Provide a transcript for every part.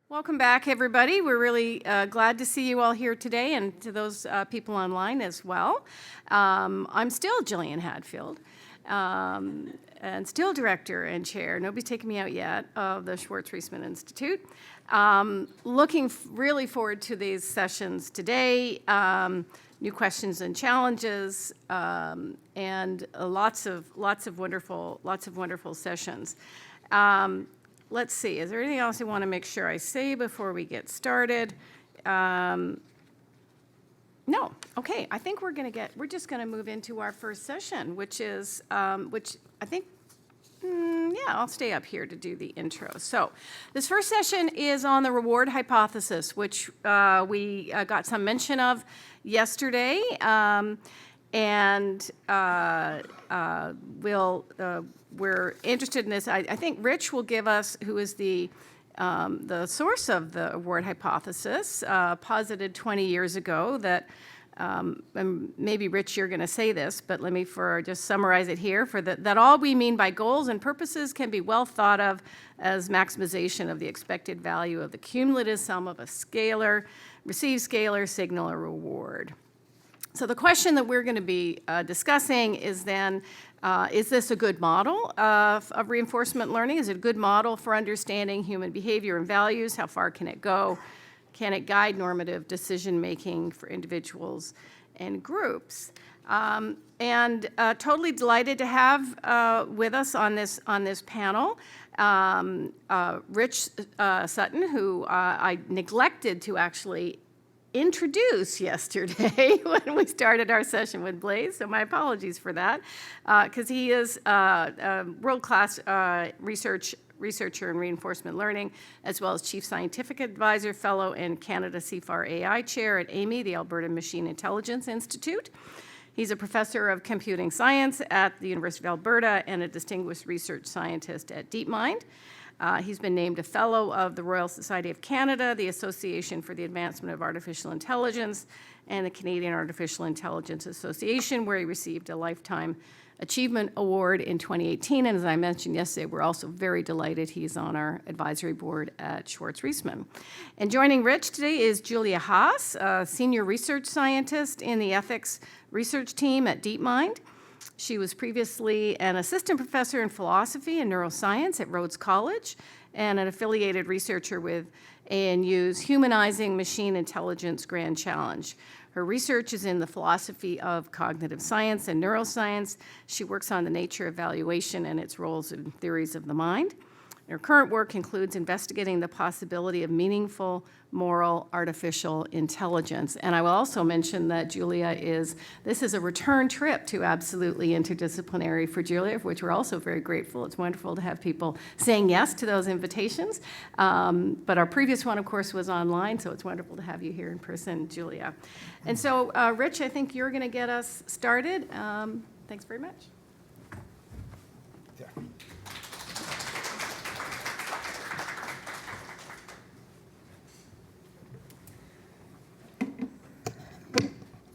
Welcome back, everybody. We're really glad to see you all here today, and to those people online as well. I'm still Gillian Hadfield, and still director and chair, nobody's taken me out yet, of the Schwartz-Reisman Institute. Looking really forward to these sessions today. New questions and challenges, and lots of wonderful sessions. Let's see, is there anything else I want to make sure I say before we get started? No, okay, I think we're just gonna move into our first session, which is, which I think, yeah, I'll stay up here to do the intro. So this first session is on the reward hypothesis, which we got some mention of yesterday. We're interested in this. I think Rich will give us, who is the source of the reward hypothesis, posited 20 years ago that, and maybe Rich, you're going to say this, but let me just summarize it here, that all we mean by goals and purposes can be well thought of as maximization of the expected value of the cumulative sum of a scalar, received scalar, signal, or reward. So the question that we're going to be discussing is then, is this a good model of reinforcement learning? Is it a good model for understanding human behavior and values? How far can it go? Can it guide normative decision-making for individuals and groups? Totally delighted to have with us on this panel Rich Sutton, who I neglected to actually introduce yesterday when we started our session with Blaise, so my apologies for that, because he is a world-class researcher in reinforcement learning, as well as Chief Scientific Advisor, Fellow, and Canada CFAR AI Chair at AMI, the Alberta Machine Intelligence Institute. He's a professor of computing science at the University of Alberta and a distinguished research scientist at DeepMind. He's been named a Fellow of the Royal Society of Canada, the Association for the Advancement of Artificial Intelligence, and the Canadian Artificial Intelligence Association, where he received a Lifetime Achievement Award in 2018. And as I mentioned yesterday, we're also very delighted he's on our advisory board at Schwartz-Reisman. And joining Rich today is Julia Haas, a senior research scientist in the ethics research team at DeepMind. She was previously an assistant professor in philosophy and neuroscience at Rhodes College and an affiliated researcher with ANU's Humanizing Machine Intelligence Grand Challenge. Her research is in the philosophy of cognitive science and neuroscience. She works on the nature of evaluation and its roles in theories of the mind. Her current work includes investigating the possibility of meaningful, moral, artificial intelligence. And I will also mention that this is a return trip to absolutely interdisciplinary for Julia, for which we're also very grateful. It's wonderful to have people saying yes to those invitations. But our previous one, of course, was online, so it's wonderful to have you here in person, Julia. And so, Rich, I think you're going to get us started. Thanks very much. Yeah.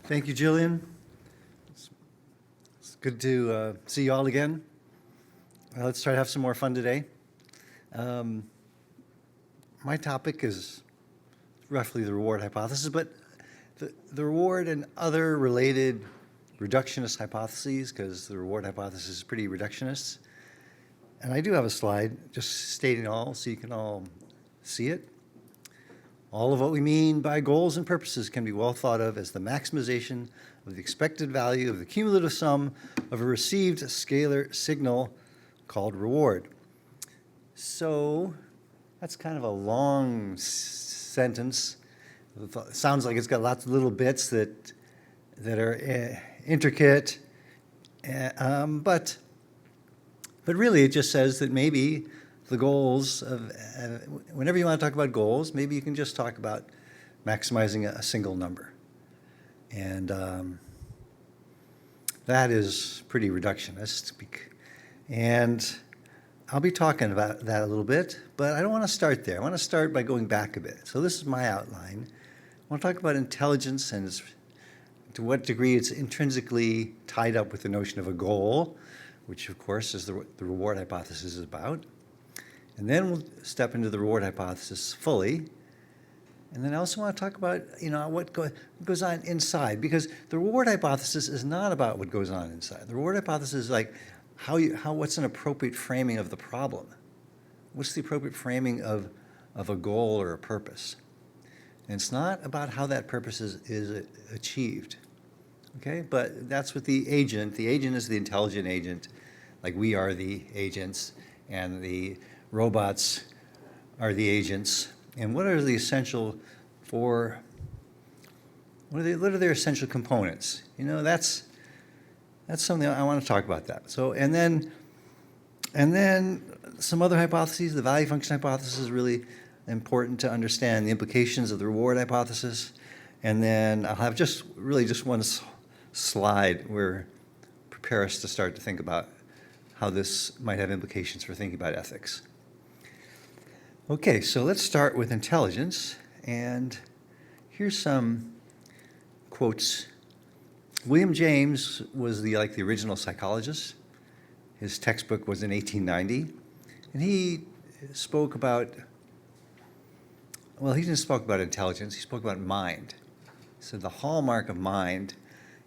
Thank you, Gillian. It's good to see you all again. Let's try to have some more fun today. My topic is roughly the reward hypothesis, but the reward and other related reductionist hypotheses, because the reward hypothesis is pretty reductionist. And I do have a slide just stating all so you can all see it. All of what we mean by goals and purposes can be well thought of as the maximization of the expected value of the cumulative sum of a received scalar signal called reward. So that's kind of a long sentence. It sounds like it's got lots of little bits that are intricate, but really it just says that maybe the goals of, whenever you want to talk about goals, maybe you can just talk about maximizing a single number. And that is pretty reductionist. And I'll be talking about that a little bit, but I don't want to start there. I want to start by going back a bit. So this is my outline. I want to talk about intelligence and to what degree it's intrinsically tied up with the notion of a goal, which of course is the reward hypothesis is about. And then we'll step into the reward hypothesis fully. And then I also want to talk about, what goes on inside, because the reward hypothesis is not about what goes on inside. The reward hypothesis is like what's an appropriate framing of the problem? What's the appropriate framing of a goal or a purpose? And it's not about how that purpose is achieved, okay? But that's what the agent is the intelligent agent, like we are the agents, and the robots are the agents. And what are the essential what are their essential components? That's something I want to talk about that. So, and then some other hypotheses. The value function hypothesis is really important to understand the implications of the reward hypothesis. And then I'll have just one slide where prepare us to start to think about how this might have implications for thinking about ethics. Okay, so let's start with intelligence, and here's some quotes. William James was the original psychologist. His textbook was in 1890, and he spoke about, he didn't speak about intelligence, he spoke about mind. He said the hallmark of mind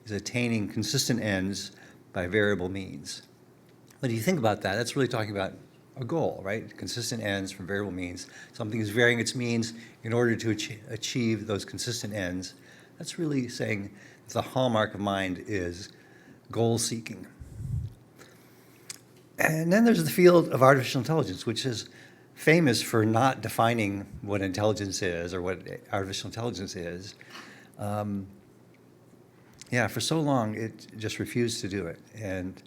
is attaining consistent ends by variable means. When you think about that, that's really talking about a goal, right? Consistent ends from variable means. Something is varying its means in order to achieve those consistent ends. That's really saying the hallmark of mind is goal seeking. And then there's the field of artificial intelligence, which is famous for not defining what intelligence is or what artificial intelligence is. For so long, it just refused to do it. And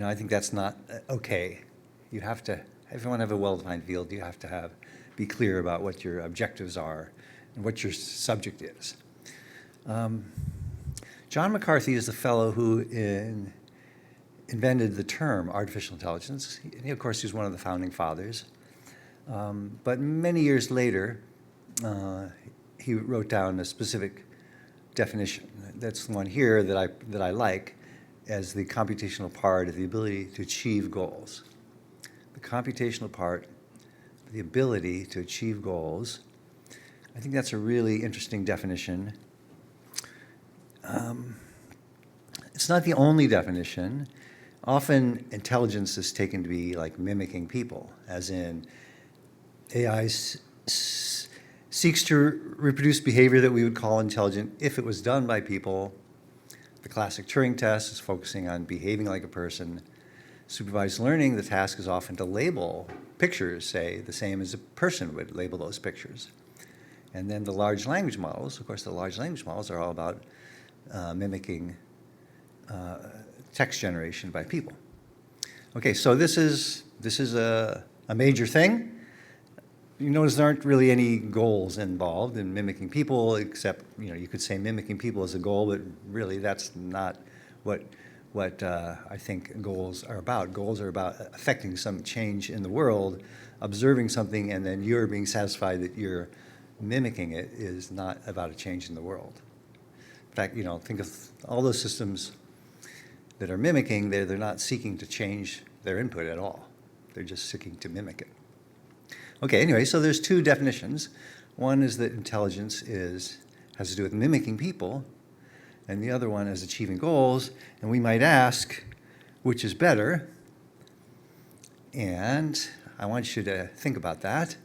I think that's not okay. You have to, if you want to have a well-defined field, you have to be clear about what your objectives are and what your subject is. John McCarthy is the fellow who invented the term artificial intelligence. He, of course, he was one of the founding fathers. But many years later, he wrote down a specific definition. That's the one here that I like as the computational part of the ability to achieve goals. The computational part, the ability to achieve goals. I think that's a really interesting definition. It's not the only definition. Often intelligence is taken to be like mimicking people, as in AI seeks to reproduce behavior that we would call intelligent if it was done by people. The classic Turing test is focusing on behaving like a person. Supervised learning, the task is often to label pictures, say, the same as a person would label those pictures. And then the large language models, of course, the large language models are all about mimicking text generation by people. Okay, so this is a major thing. You notice there aren't really any goals involved in mimicking people, except you could say mimicking people is a goal, but really that's not what I think goals are about. Goals are about affecting some change in the world, observing something, and then you're being satisfied that you're mimicking it is not about a change in the world. In fact, think of all those systems that are mimicking, they're not seeking to change their input at all. They're just seeking to mimic it. Okay, anyway, so there's two definitions. One is that intelligence has to do with mimicking people, and the other one is achieving goals. And we might ask, which is better? And I want you to think about that.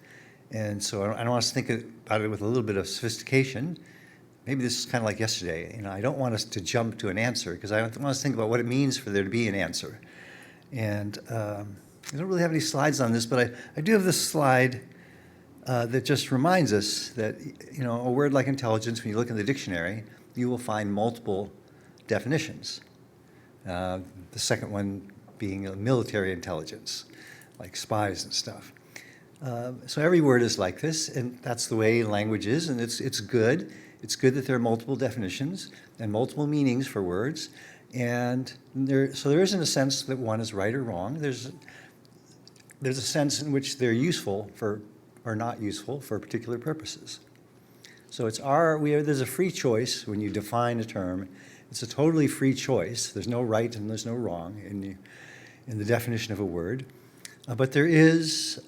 And so I want us to think about it with a little bit of sophistication. Maybe this is kind of like yesterday. I don't want us to jump to an answer because I want us to think about what it means for there to be an answer. And I don't really have any slides on this, but I do have this slide that just reminds us that a word like intelligence, when you look in the dictionary, you will find multiple definitions. The second one being military intelligence, like spies and stuff. So every word is like this, and that's the way language is, and it's good. It's good that there are multiple definitions and multiple meanings for words, and so there isn't a sense that one is right or wrong. There's a sense in which they're useful or not useful for particular purposes. So there's a free choice when you define a term. It's a totally free choice. There's no right and there's no wrong in the definition of a word. But there is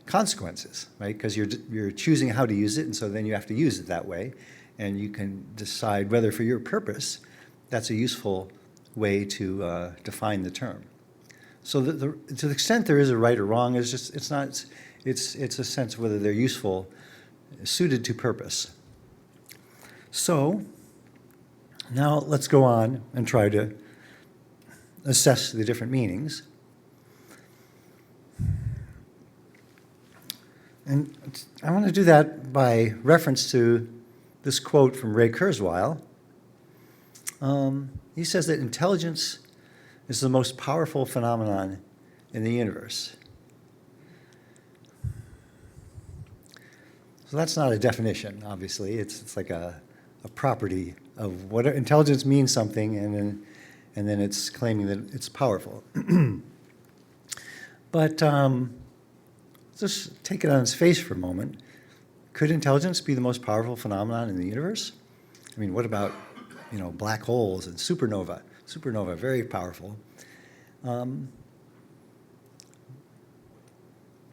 consequences, right? Because you're choosing how to use it, and so then you have to use it that way. And you can decide whether for your purpose that's a useful way to define the term. So to the extent there is a right or wrong, it's a sense of whether they're useful, suited to purpose. So now let's go on and try to assess the different meanings. And I want to do that by reference to this quote from Ray Kurzweil. He says that intelligence is the most powerful phenomenon in the universe. So that's not a definition, obviously. It's like a property of what intelligence means something, and then it's claiming that it's powerful. But just take it on its face for a moment. Could intelligence be the most powerful phenomenon in the universe? I mean, what about, black holes and supernova? Supernova, very powerful.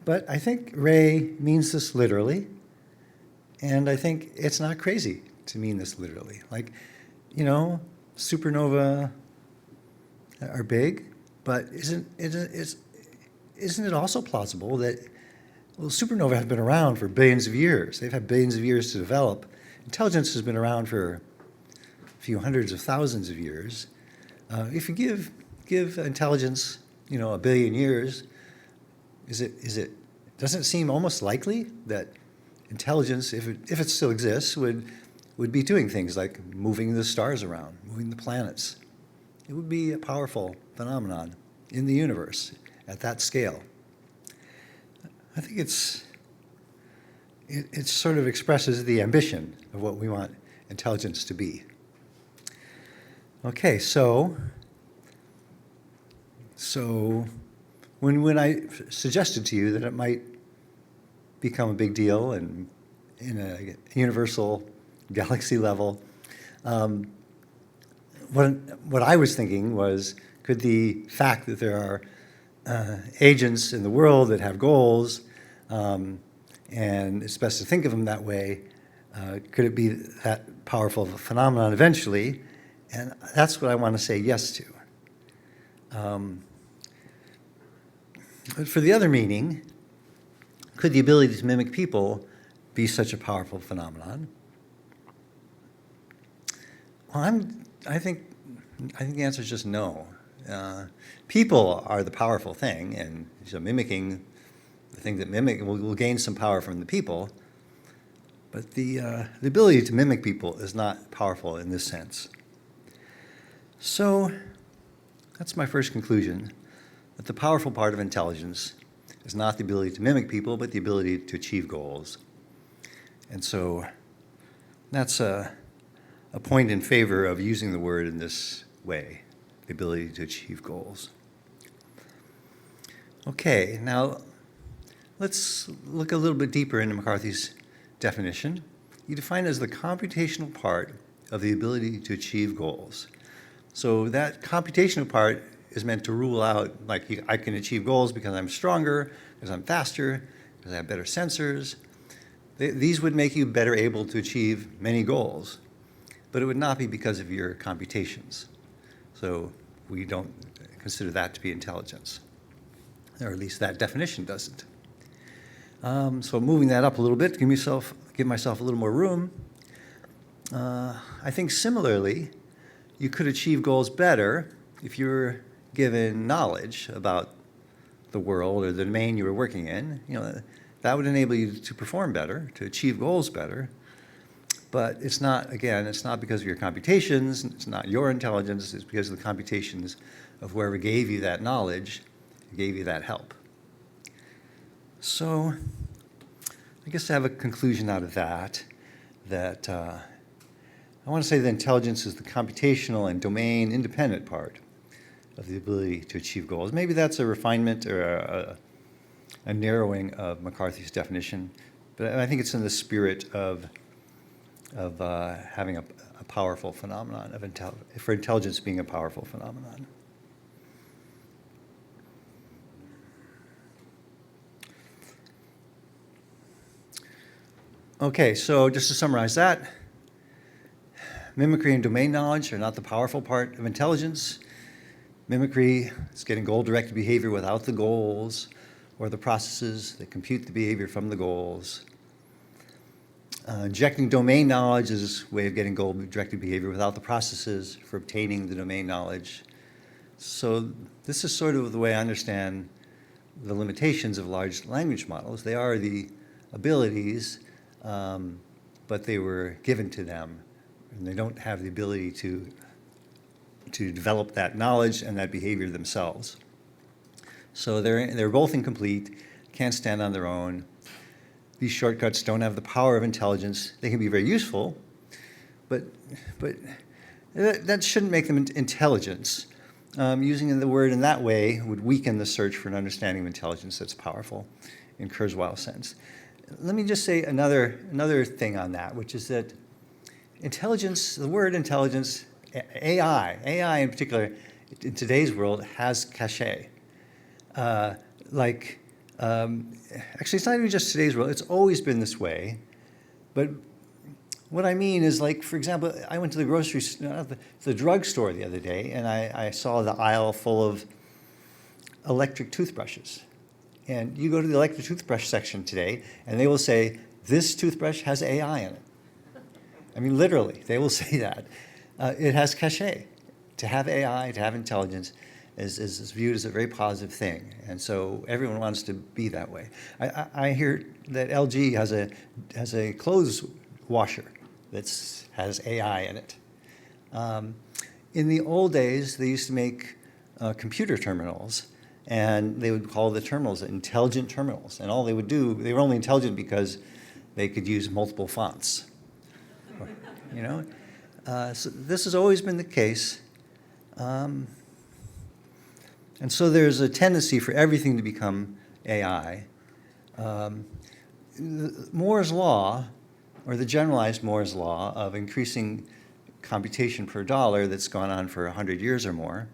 But I think Ray means this literally, and I think it's not crazy to mean this literally. Like, supernova are big, but isn't it also plausible that, supernova have been around for billions of years. They've had billions of years to develop. Intelligence has been around for a few hundreds of thousands of years. If you give intelligence, a billion years, doesn't it seem almost likely that intelligence, if it still exists, would be doing things like moving the stars around, moving the planets? It would be a powerful phenomenon in the universe at that scale. I think it sort of expresses the ambition of what we want intelligence to be. Okay, so when I suggested to you that it might become a big deal and in a universal galaxy level, what I was thinking was, could the fact that there are agents in the world that have goals, and it's best to think of them that way, could it be that powerful of a phenomenon eventually? And that's what I want to say yes to. But for the other meaning, could the ability to mimic people be such a powerful phenomenon? Well, I think the answer is just no. People are the powerful thing, and so mimicking, the thing that mimic will gain some power from the people. But the ability to mimic people is not powerful in this sense. So that's my first conclusion, that the powerful part of intelligence is not the ability to mimic people, but the ability to achieve goals. And so that's a point in favor of using the word in this way, the ability to achieve goals. Okay, now let's look a little bit deeper into McCarthy's definition. He defined it as the computational part of the ability to achieve goals. So that computational part is meant to rule out, like, I can achieve goals because I'm stronger, because I'm faster, because I have better sensors. These would make you better able to achieve many goals, but it would not be because of your computations. So we don't consider that to be intelligence, or at least that definition doesn't. So moving that up a little bit, give myself a little more room. I think similarly, you could achieve goals better if you're given knowledge about the world or the domain you were working in. That would enable you to perform better, to achieve goals better. But it's not because of your computations, it's not your intelligence, it's because of the computations of whoever gave you that knowledge, gave you that help. So I guess I have a conclusion out of that I want to say that intelligence is the computational and domain independent part of the ability to achieve goals. Maybe that's a refinement or a narrowing of McCarthy's definition, but I think it's in the spirit of having a powerful phenomenon, for intelligence being a powerful phenomenon. Okay, so just to summarize that, mimicry and domain knowledge are not the powerful part of intelligence. Mimicry is getting goal-directed behavior without the goals or the processes that compute the behavior from the goals. Injecting domain knowledge is a way of getting goal-directed behavior without the processes for obtaining the domain knowledge. So this is sort of the way I understand the limitations of large language models. They are the abilities, but they were given to them, and they don't have the ability to develop that knowledge and that behavior themselves. So they're both incomplete, can't stand on their own. These shortcuts don't have the power of intelligence. They can be very useful, but that shouldn't make them intelligence. Using the word in that way would weaken the search for an understanding of intelligence that's powerful in Kurzweil's sense. Let me just say another thing on that, which is that intelligence, the word intelligence, AI in particular, in today's world has cachet. Actually, it's not even just today's world. It's always been this way. But what I mean is, like, for example, I went to the drugstore the other day, and I saw the aisle full of electric toothbrushes. And you go to the electric toothbrush section today, and they will say, this toothbrush has AI in it. I mean, literally, they will say that. It has cachet. To have AI, to have intelligence, is viewed as a very positive thing, and so everyone wants to be that way. I hear that LG has a clothes washer that has AI in it. In the old days, they used to make computer terminals, and they would call the terminals intelligent terminals, and all they would do, they were only intelligent because they could use multiple fonts. You know, so this has always been the case. And so there's a tendency for everything to become AI. Moore's law, or the generalized Moore's law of increasing computation per dollar that's gone on for 100 years or more,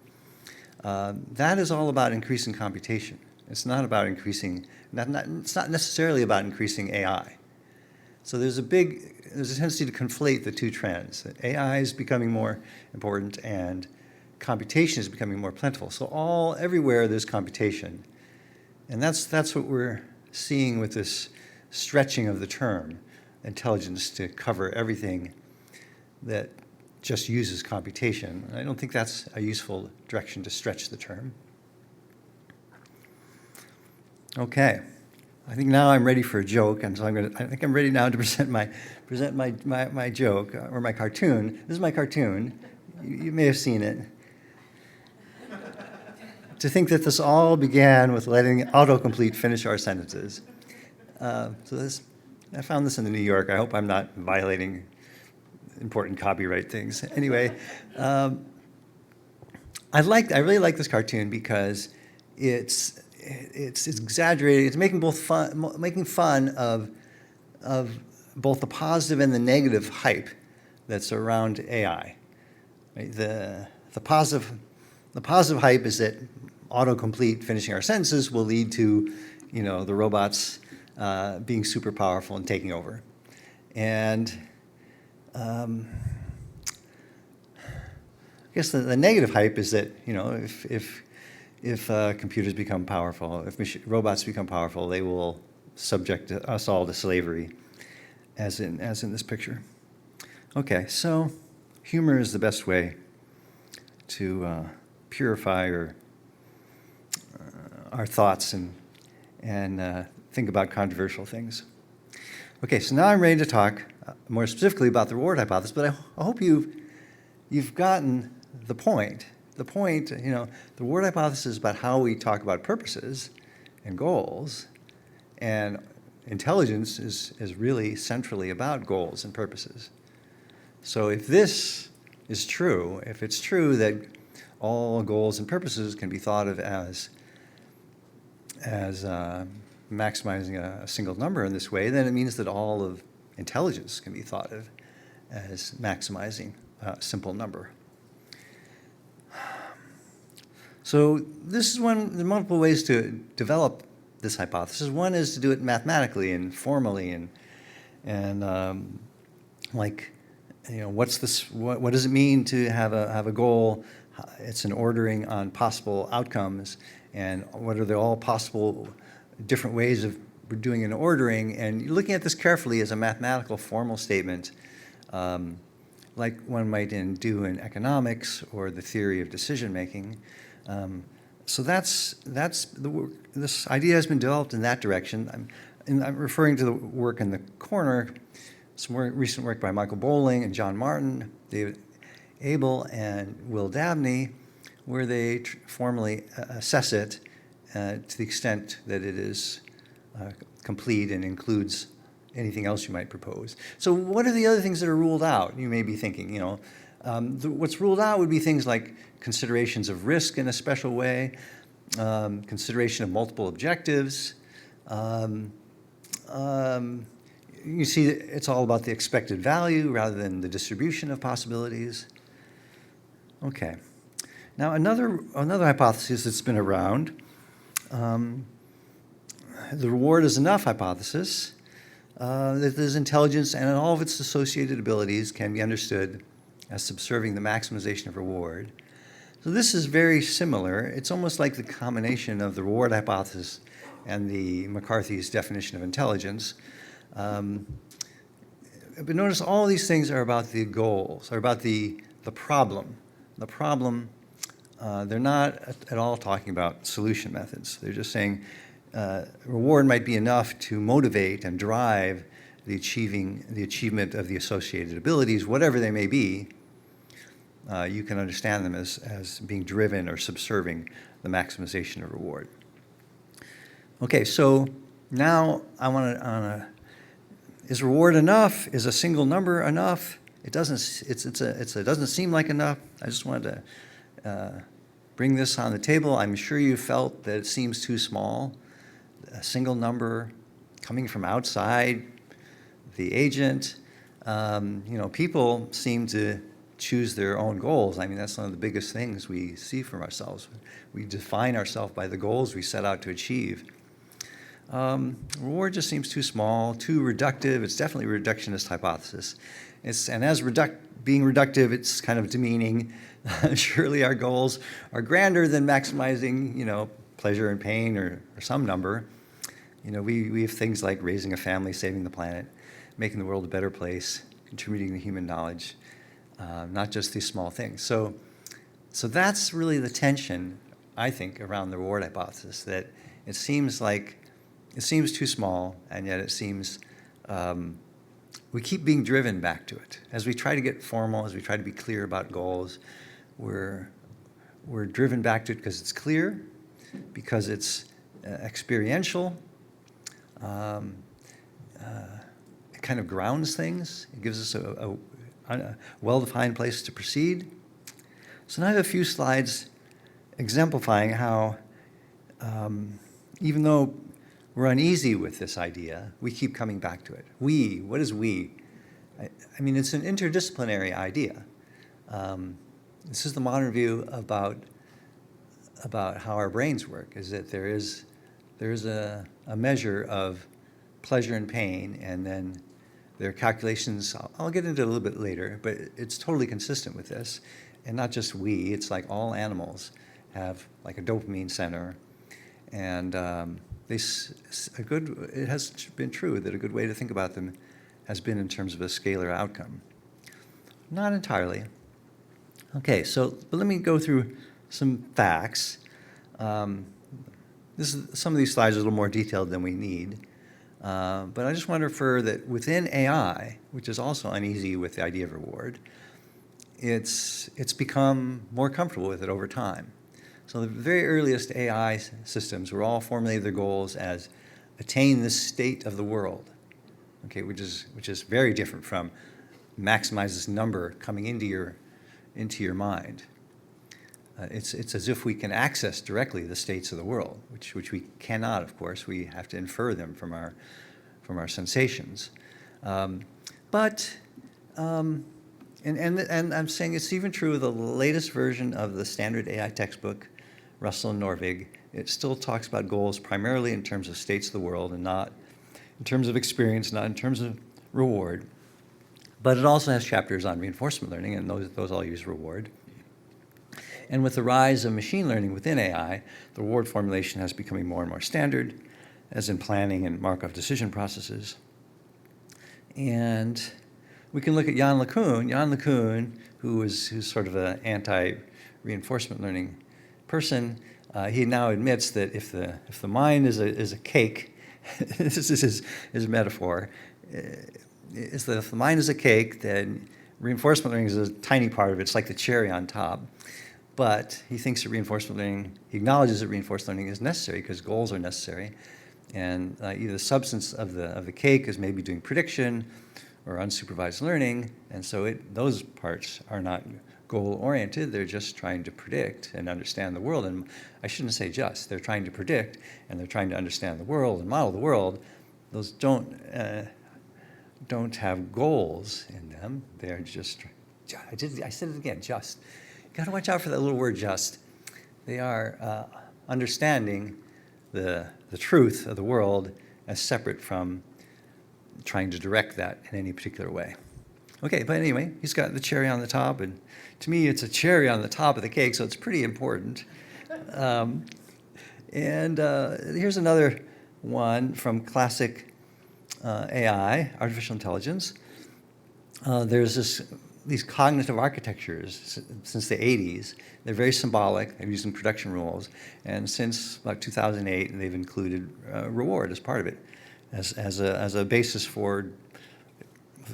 that is all about increasing computation. It's not about increasing, it's not necessarily about increasing AI. So there's a tendency to conflate the two trends, that AI is becoming more important and computation is becoming more plentiful. So everywhere there's computation. And that's what we're seeing with this stretching of the term intelligence to cover everything that just uses computation. I don't think that's a useful direction to stretch the term. Okay. I think now I'm ready for a joke, and so I think I'm ready now to present my joke, or my cartoon. This is my cartoon. You may have seen it. To think that this all began with letting autocomplete finish our sentences. I found this in the New York. I hope I'm not violating important copyright things. Anyway, I really like this cartoon because it's exaggerating. It's making fun of both the positive and the negative hype that's around AI. Right? The positive hype is that autocomplete finishing our sentences will lead to, the robots being super powerful and taking over. And I guess the negative hype is that, if computers become powerful, if robots become powerful, they will subject us all to slavery, as in this picture. Okay, so humor is the best way to purify our thoughts and think about controversial things. Okay, so now I'm ready to talk more specifically about the reward hypothesis, but I hope you've gotten the point. The point, the reward hypothesis is about how we talk about purposes and goals, and intelligence is really centrally about goals and purposes. So if this is true, if it's true that all goals and purposes can be thought of as maximizing a single number in this way, then it means that all of intelligence can be thought of as maximizing a simple number. So this is one of the multiple ways to develop this hypothesis. One is to do it mathematically and formally And like, you know, what's this? What does it mean to have a goal? It's an ordering on possible outcomes, and what are the all possible different ways of doing an ordering? And you're looking at this carefully as a mathematical formal statement, like one might do in economics or the theory of decision making. So that's the work. This idea has been developed in that direction. I'm referring to the work in the corner, some recent work by Michael Bowling and John Martin, David Abel, and Will Dabney, where they formally assess it to the extent that it is complete and includes anything else you might propose. So what are the other things that are ruled out? You may be thinking, you know, what's ruled out would be things like considerations of risk in a special way, consideration of multiple objectives. You see, it's all about the expected value rather than the distribution of possibilities. Okay. Now, another hypothesis that's been around, the reward is enough hypothesis, that there's intelligence and all of its associated abilities can be understood as subserving the maximization of reward. So this is very similar. It's almost like the combination of the reward hypothesis and the McCarthy's definition of intelligence. But notice all these things are about the goals, are about the problem. The problem, they're not at all talking about solution methods. They're just saying reward might be enough to motivate and drive the achievement of the associated abilities, whatever they may be. You can understand them as being driven or subserving the maximization of reward. Okay, so now I want to, is reward enough? Is a single number enough? It doesn't, it doesn't seem like enough. I just wanted to bring this on the table. I'm sure you felt that it seems too small. A single number coming from outside the agent. You know, people seem to choose their own goals. I mean, that's one of the biggest things we see from ourselves. We define ourselves by the goals we set out to achieve. Reward just seems too small, too reductive. It's definitely a reductionist hypothesis. And as being reductive, it's kind of demeaning. Surely our goals are grander than maximizing, you know, pleasure and pain or some number. You know, we have things like raising a family, saving the planet, making the world a better place, contributing to human knowledge, not just these small things. So that's really the tension, I think, around the reward hypothesis, that it seems too small, and yet it seems we keep being driven back to it. As we try to get formal, as we try to be clear about goals, we're driven back to it because it's clear, because it's experiential. It kind of grounds things. It gives us a well-defined place to proceed. So now I have a few slides exemplifying how, even though we're uneasy with this idea, we keep coming back to it. We, what is we? I mean, it's an interdisciplinary idea. This is the modern view about how our brains work, is that there is a measure of pleasure and pain, and then there are calculations. I'll get into it a little bit later, but it's totally consistent with this. And not just we, it's like all animals have like a dopamine center, and it has been true that a good way to think about them has been in terms of a scalar outcome. Not entirely. Okay, but let me go through some facts. Some of these slides are a little more detailed than we need, but I just want to refer that within AI, which is also uneasy with the idea of reward, it's become more comfortable with it over time. So the very earliest AI systems were all formulated their goals as attain this state of the world, okay, which is very different from maximize this number coming into your mind. It's as if we can access directly the states of the world, which we cannot, of course. We have to infer them from our sensations. And I'm saying it's even true of the latest version of the standard AI textbook, Russell and Norvig. It still talks about goals primarily in terms of states of the world and not in terms of experience, not in terms of reward. But it also has chapters on reinforcement learning, and those all use reward. And with the rise of machine learning within AI, the reward formulation has becoming more and more standard, as in planning and Markov decision processes. And we can look at Jan LeCun. Jan LeCun, who's sort of an anti-reinforcement learning person, he now admits that if the mind is a cake, this is his metaphor, is that if the mind is a cake, then reinforcement learning is a tiny part of it. It's like the cherry on top. But he thinks that reinforcement learning, he acknowledges that reinforcement learning is necessary because goals are necessary. And either the substance of the cake is maybe doing prediction or unsupervised learning. And so those parts are not goal-oriented. They're just trying to predict and understand the world. And I shouldn't say just. They're trying to predict, and they're trying to understand the world and model the world. Those don't have goals in them. They're just, I said it again, just. You got to watch out for that little word just. They are understanding the truth of the world as separate from trying to direct that in any particular way. Okay, but anyway, he's got the cherry on the top, and to me, it's a cherry on the top of the cake, so it's pretty important. Here's another one from classic AI, artificial intelligence. There's these cognitive architectures since the 80s. They're very symbolic. They're using production rules. And since about 2008, they've included reward as part of it, as a basis for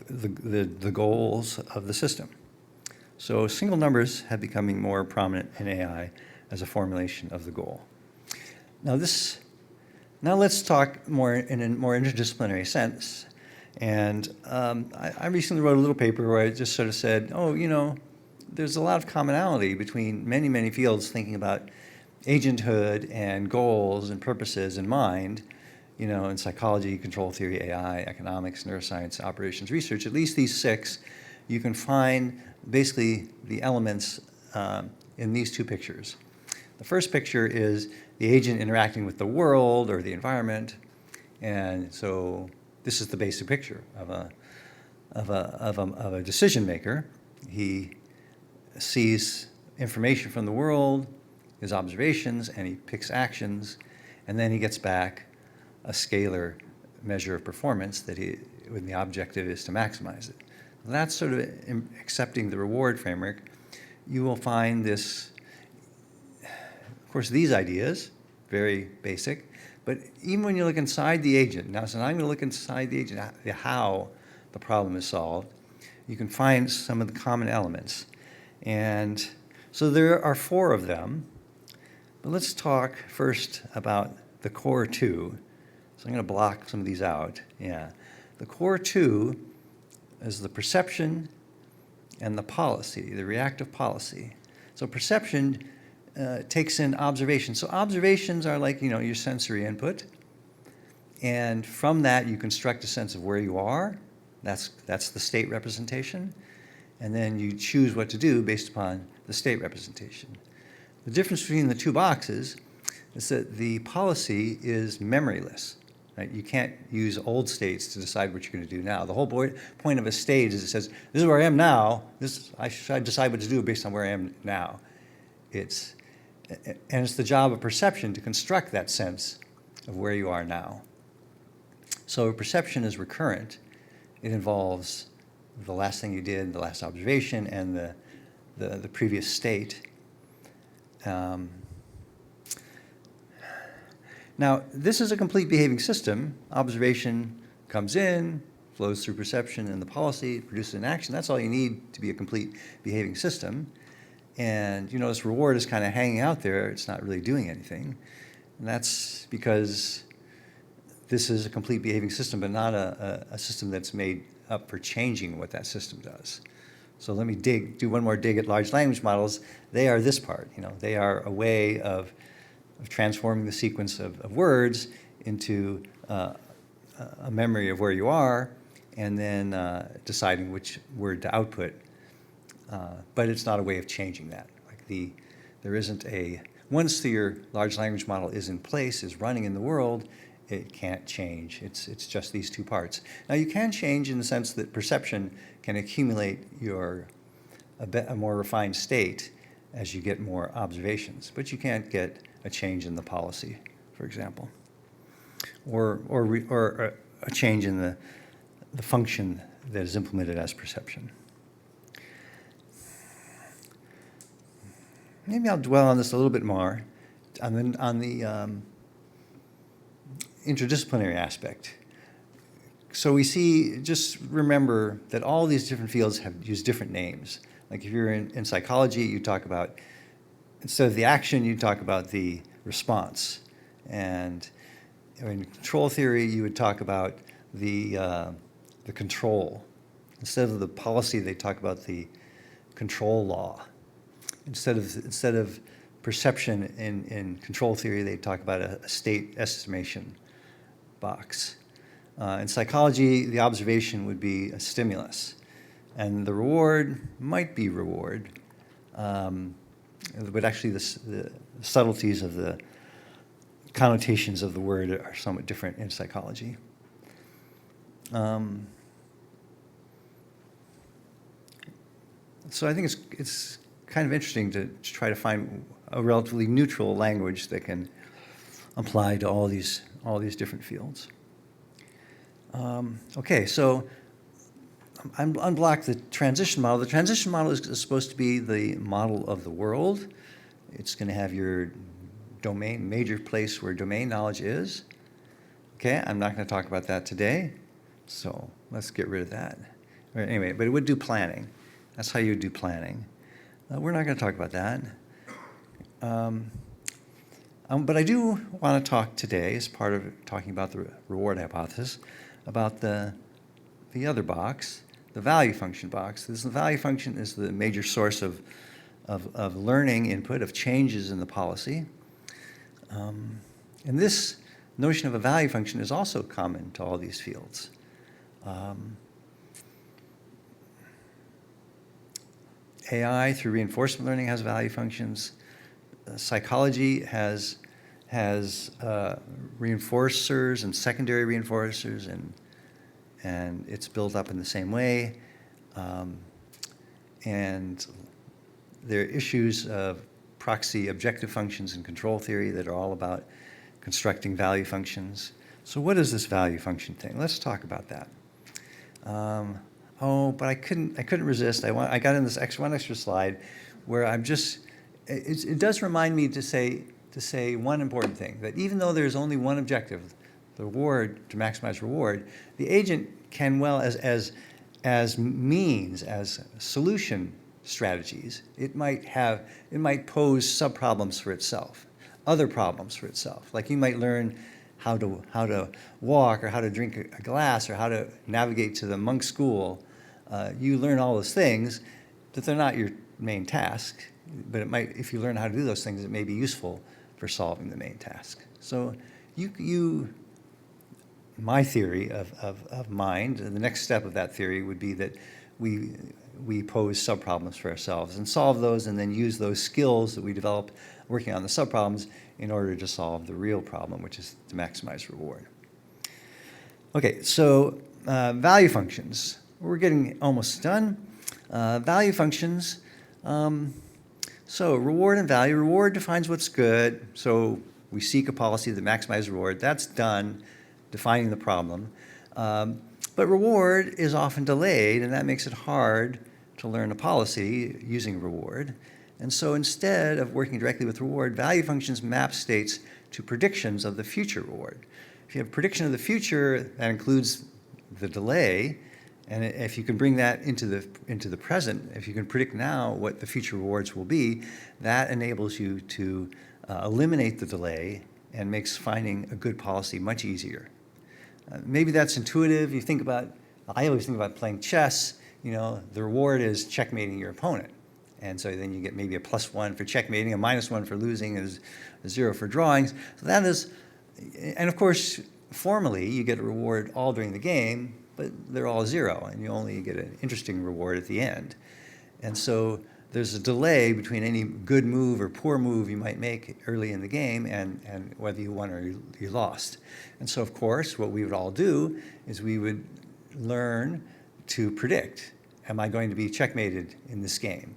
the goals of the system. So single numbers have becoming more prominent in AI as a formulation of the goal. Now let's talk more in a more interdisciplinary sense. And I recently wrote a little paper where I just sort of said, there's a lot of commonality between many, many fields thinking about agenthood and goals and purposes in mind, in psychology, control theory, AI, economics, neuroscience, operations research. At least these 6, you can find basically the elements in these 2 pictures. The first picture is the agent interacting with the world or the environment. And so this is the basic picture of a decision maker. He sees information from the world, his observations, and he picks actions, and then he gets back a scalar measure of performance when the objective is to maximize it. That's sort of accepting the reward framework. You will find this, of course, these ideas, very basic, but even when you look inside the agent, now I'm going to look inside the agent, how the problem is solved, you can find some of the common elements. And so there are 4 of them, but let's talk first about the core 2. So I'm going to block some of these out. Yeah. The core 2 is the perception and the policy, the reactive policy. So perception takes in observation. So observations are like, your sensory input. And from that, you construct a sense of where you are. That's the state representation. And then you choose what to do based upon the state representation. The difference between the 2 boxes is that the policy is memoryless. Right? You can't use old states to decide what you're going to do now. The whole point of a state is it says, this is where I am now. I should decide what to do based on where I am now. It's the job of perception to construct that sense of where you are now. So perception is recurrent. It involves the last thing you did, the last observation, and the previous state. Now, this is a complete behaving system. Observation comes in, flows through perception and the policy, produces an action. That's all you need to be a complete behaving system. And this reward is kind of hanging out there. It's not really doing anything. And that's because this is a complete behaving system, but not a system that's made up for changing what that system does. So let me do one more dig at large language models. They are this part. They are a way of transforming the sequence of words into a memory of where you are, and then deciding which word to output. But it's not a way of changing that. There isn't once your large language model is in place, is running in the world, it can't change. It's just these two parts. Now you can change in the sense that perception can accumulate a more refined state as you get more observations, but you can't get a change in the policy, for example, or a change in the function that is implemented as perception. Maybe I'll dwell on this a little bit more on the interdisciplinary aspect. So we see, just remember that all these different fields use different names. Like if you're in psychology, you talk about, instead of the action, you talk about the response. And in control theory, you would talk about the control. Instead of the policy, they talk about the control law. Instead of perception in control theory, they talk about a state estimation box. In psychology, the observation would be a stimulus, and the reward might be reward, but actually the subtleties of the connotations of the word are somewhat different in psychology. So I think it's kind of interesting to try to find a relatively neutral language that can apply to all these different fields. Okay, so unblock the transition model. The transition model is supposed to be the model of the world. It's going to have your domain, major place where domain knowledge is. Okay, I'm not going to talk about that today, so let's get rid of that. Anyway, but it would do planning. That's how you do planning. We're not going to talk about that. But I do want to talk today, as part of talking about the reward hypothesis, about the other box, the value function box. The value function is the major source of learning input, of changes in the policy. And this notion of a value function is also common to all these fields. AI, through reinforcement learning, has value functions. Psychology has reinforcers and secondary reinforcers, and it's built up in the same way. And there are issues of proxy objective functions in control theory that are all about constructing value functions. So what is this value function thing? Let's talk about that. But I couldn't resist. I got in this extra slide where it does remind me to say one important thing, that even though there's only one objective, the reward, to maximize reward, the agent can, well, as means, as solution strategies, it might pose subproblems for itself, other problems for itself. Like you might learn how to walk, or how to drink a glass, or how to navigate to the monk school. You learn all those things, but they're not your main task. But it might, if you learn how to do those things, it may be useful for solving the main task. So my theory of mind, and the next step of that theory would be that we pose subproblems for ourselves and solve those, and then use those skills that we develop working on the subproblems in order to solve the real problem, which is to maximize reward. Okay, so value functions. We're getting almost done. Value functions. So reward and value. Reward defines what's good. So we seek a policy that maximizes reward. That's done, defining the problem. But reward is often delayed, and that makes it hard to learn a policy using reward. And so instead of working directly with reward, value functions map states to predictions of the future reward. If you have prediction of the future, that includes the delay. And if you can bring that into the present, if you can predict now what the future rewards will be, that enables you to eliminate the delay and makes finding a good policy much easier. Maybe that's intuitive. I always think about playing chess. The reward is checkmating your opponent. And so then you get maybe a +1 for checkmating, a -1 for losing, and a 0 for drawing. So that is, and of course, formally, you get a reward all during the game, but they're all 0, and you only get an interesting reward at the end. And so there's a delay between any good move or poor move you might make early in the game and whether you won or you lost. And so, of course, what we would all do is we would learn to predict, am I going to be checkmated in this game?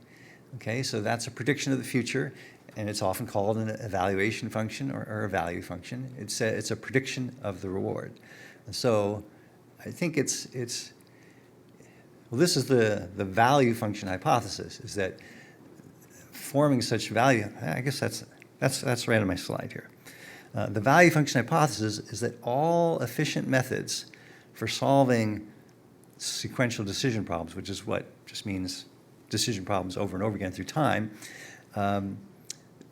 Okay, so that's a prediction of the future, and it's often called an evaluation function or a value function. It's a prediction of the reward. And so I think well, this is the value function hypothesis, is that forming such value, I guess that's right on my slide here. The value function hypothesis is that all efficient methods for solving sequential decision problems, which is what just means decision problems over and over again through time,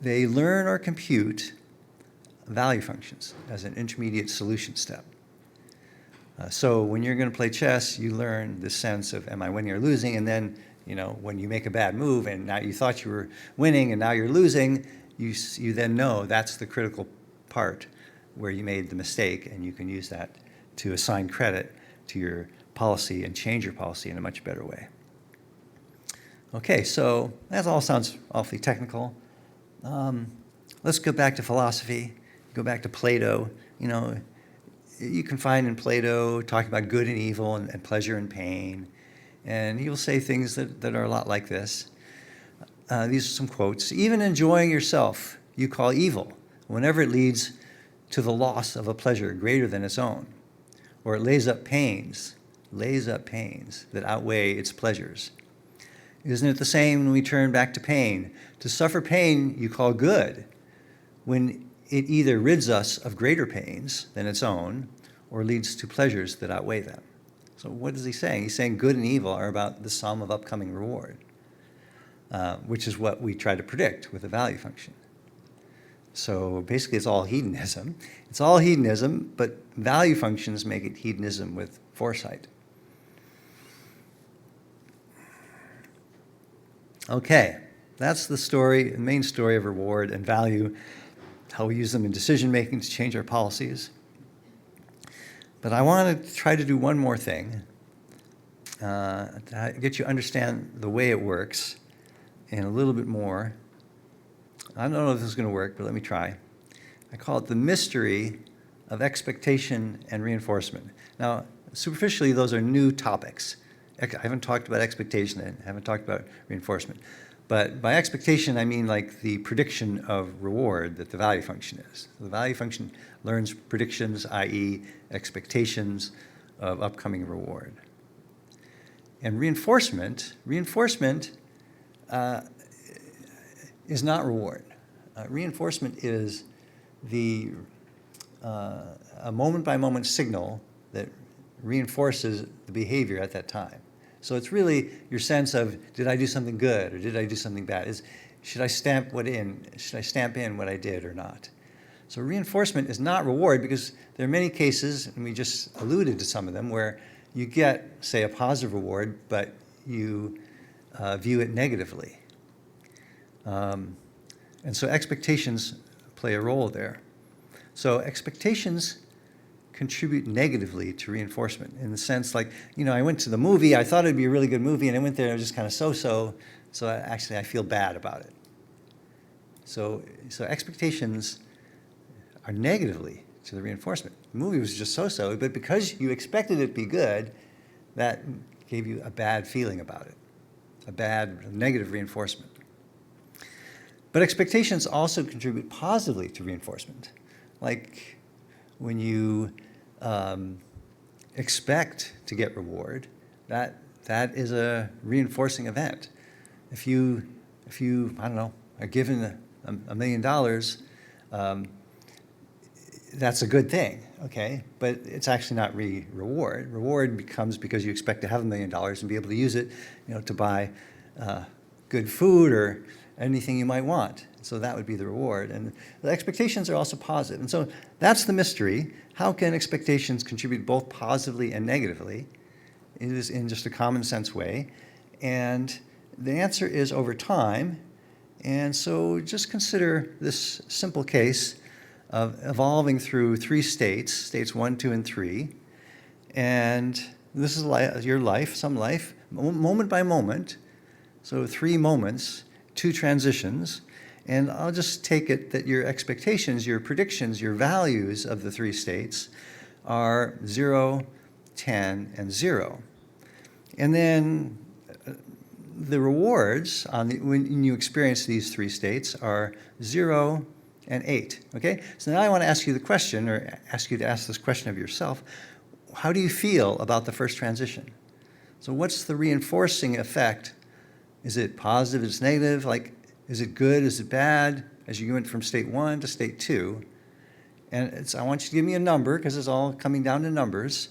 they learn or compute value functions as an intermediate solution step. So when you're going to play chess, you learn the sense of, am I winning or losing? And then, when you make a bad move and now you thought you were winning and now you're losing, you then know that's the critical part where you made the mistake, and you can use that to assign credit to your policy and change your policy in a much better way. Okay, so that all sounds awfully technical. Let's go back to philosophy, go back to Plato. You can find in Plato talking about good and evil and pleasure and pain. And he will say things that are a lot like this. These are some quotes. Even enjoying yourself you call evil whenever it leads to the loss of a pleasure greater than its own, or it lays up pains that outweigh its pleasures. Isn't it the same when we turn back to pain? To suffer pain you call good when it either rids us of greater pains than its own or leads to pleasures that outweigh them. So what is he saying? He's saying good and evil are about the sum of upcoming reward, which is what we try to predict with a value function. So basically it's all hedonism. It's all hedonism, but value functions make it hedonism with foresight. Okay, that's the story, the main story of reward and value, how we use them in decision-making to change our policies. But I want to try to do one more thing, to get you to understand the way it works and a little bit more. I don't know if this is going to work, but let me try. I call it the mystery of expectation and reinforcement. Now, superficially, those are new topics. I haven't talked about expectation and haven't talked about reinforcement. But by expectation, I mean like the prediction of reward that the value function is. The value function learns predictions, i.e. expectations of upcoming reward. And reinforcement is not reward. Reinforcement is a moment-by-moment signal that reinforces the behavior at that time. So it's really your sense of, did I do something good or did I do something bad? Should I stamp in what I did or not? So reinforcement is not reward, because there are many cases, and we just alluded to some of them, where you get, say, a positive reward, but you view it negatively. And so expectations play a role there. So expectations contribute negatively to reinforcement, in the sense like, I went to the movie, I thought it'd be a really good movie, and I went there and it was just kind of so-so, so I feel bad about it. So expectations are negatively to the reinforcement. The movie was just so-so, but because you expected it to be good, that gave you a bad feeling about it, a bad negative reinforcement. But expectations also contribute positively to reinforcement. Like when you expect to get reward, that is a reinforcing event. If you I don't know, are given $1 million, that's a good thing, okay? But it's actually not reward. Reward becomes because you expect to have $1 million and be able to use it, to buy good food or anything you might want. So that would be the reward. And the expectations are also positive. And so that's the mystery. How can expectations contribute both positively and negatively? It is in just a common sense way. And the answer is over time. And so just consider this simple case of evolving through 3 states 1, 2, and 3. And this is your life, some life. Moment by moment, So 3 moments, 2 transitions, and I'll just take it that your expectations, your predictions, your values of the 3 states are 0, 10, and 0. And then the rewards when you experience these 3 states are 0 and 8, okay? So now I want to ask you the question, or ask you to ask this question of yourself. How do you feel about the first transition? So what's the reinforcing effect? Is it positive, is it negative? Like, is it good, is it bad? As you went from state 1 to state 2. And I want you to give me a number, because it's all coming down to numbers.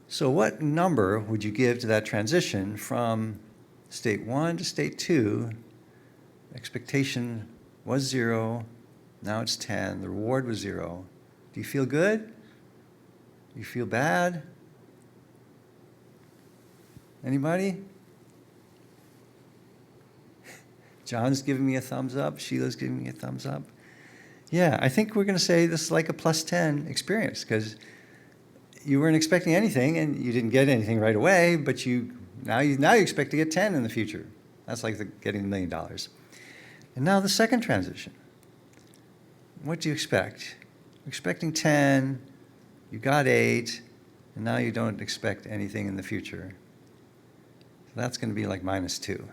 So what number would you give to that transition from state 1 to state 2? Expectation was 0, now it's 10, the reward was 0. Do you feel good? Do you feel bad? Anybody? John's giving me a thumbs up, Sheila's giving me a thumbs up. Yeah, I think we're going to say this is like a +10 experience, because you weren't expecting anything and you didn't get anything right away, but now you expect to get 10 in the future. That's like getting $1 million. And now the second transition. What do you expect? You're expecting 10, you got 8, and now you don't expect anything in the future. So that's going to be like -2.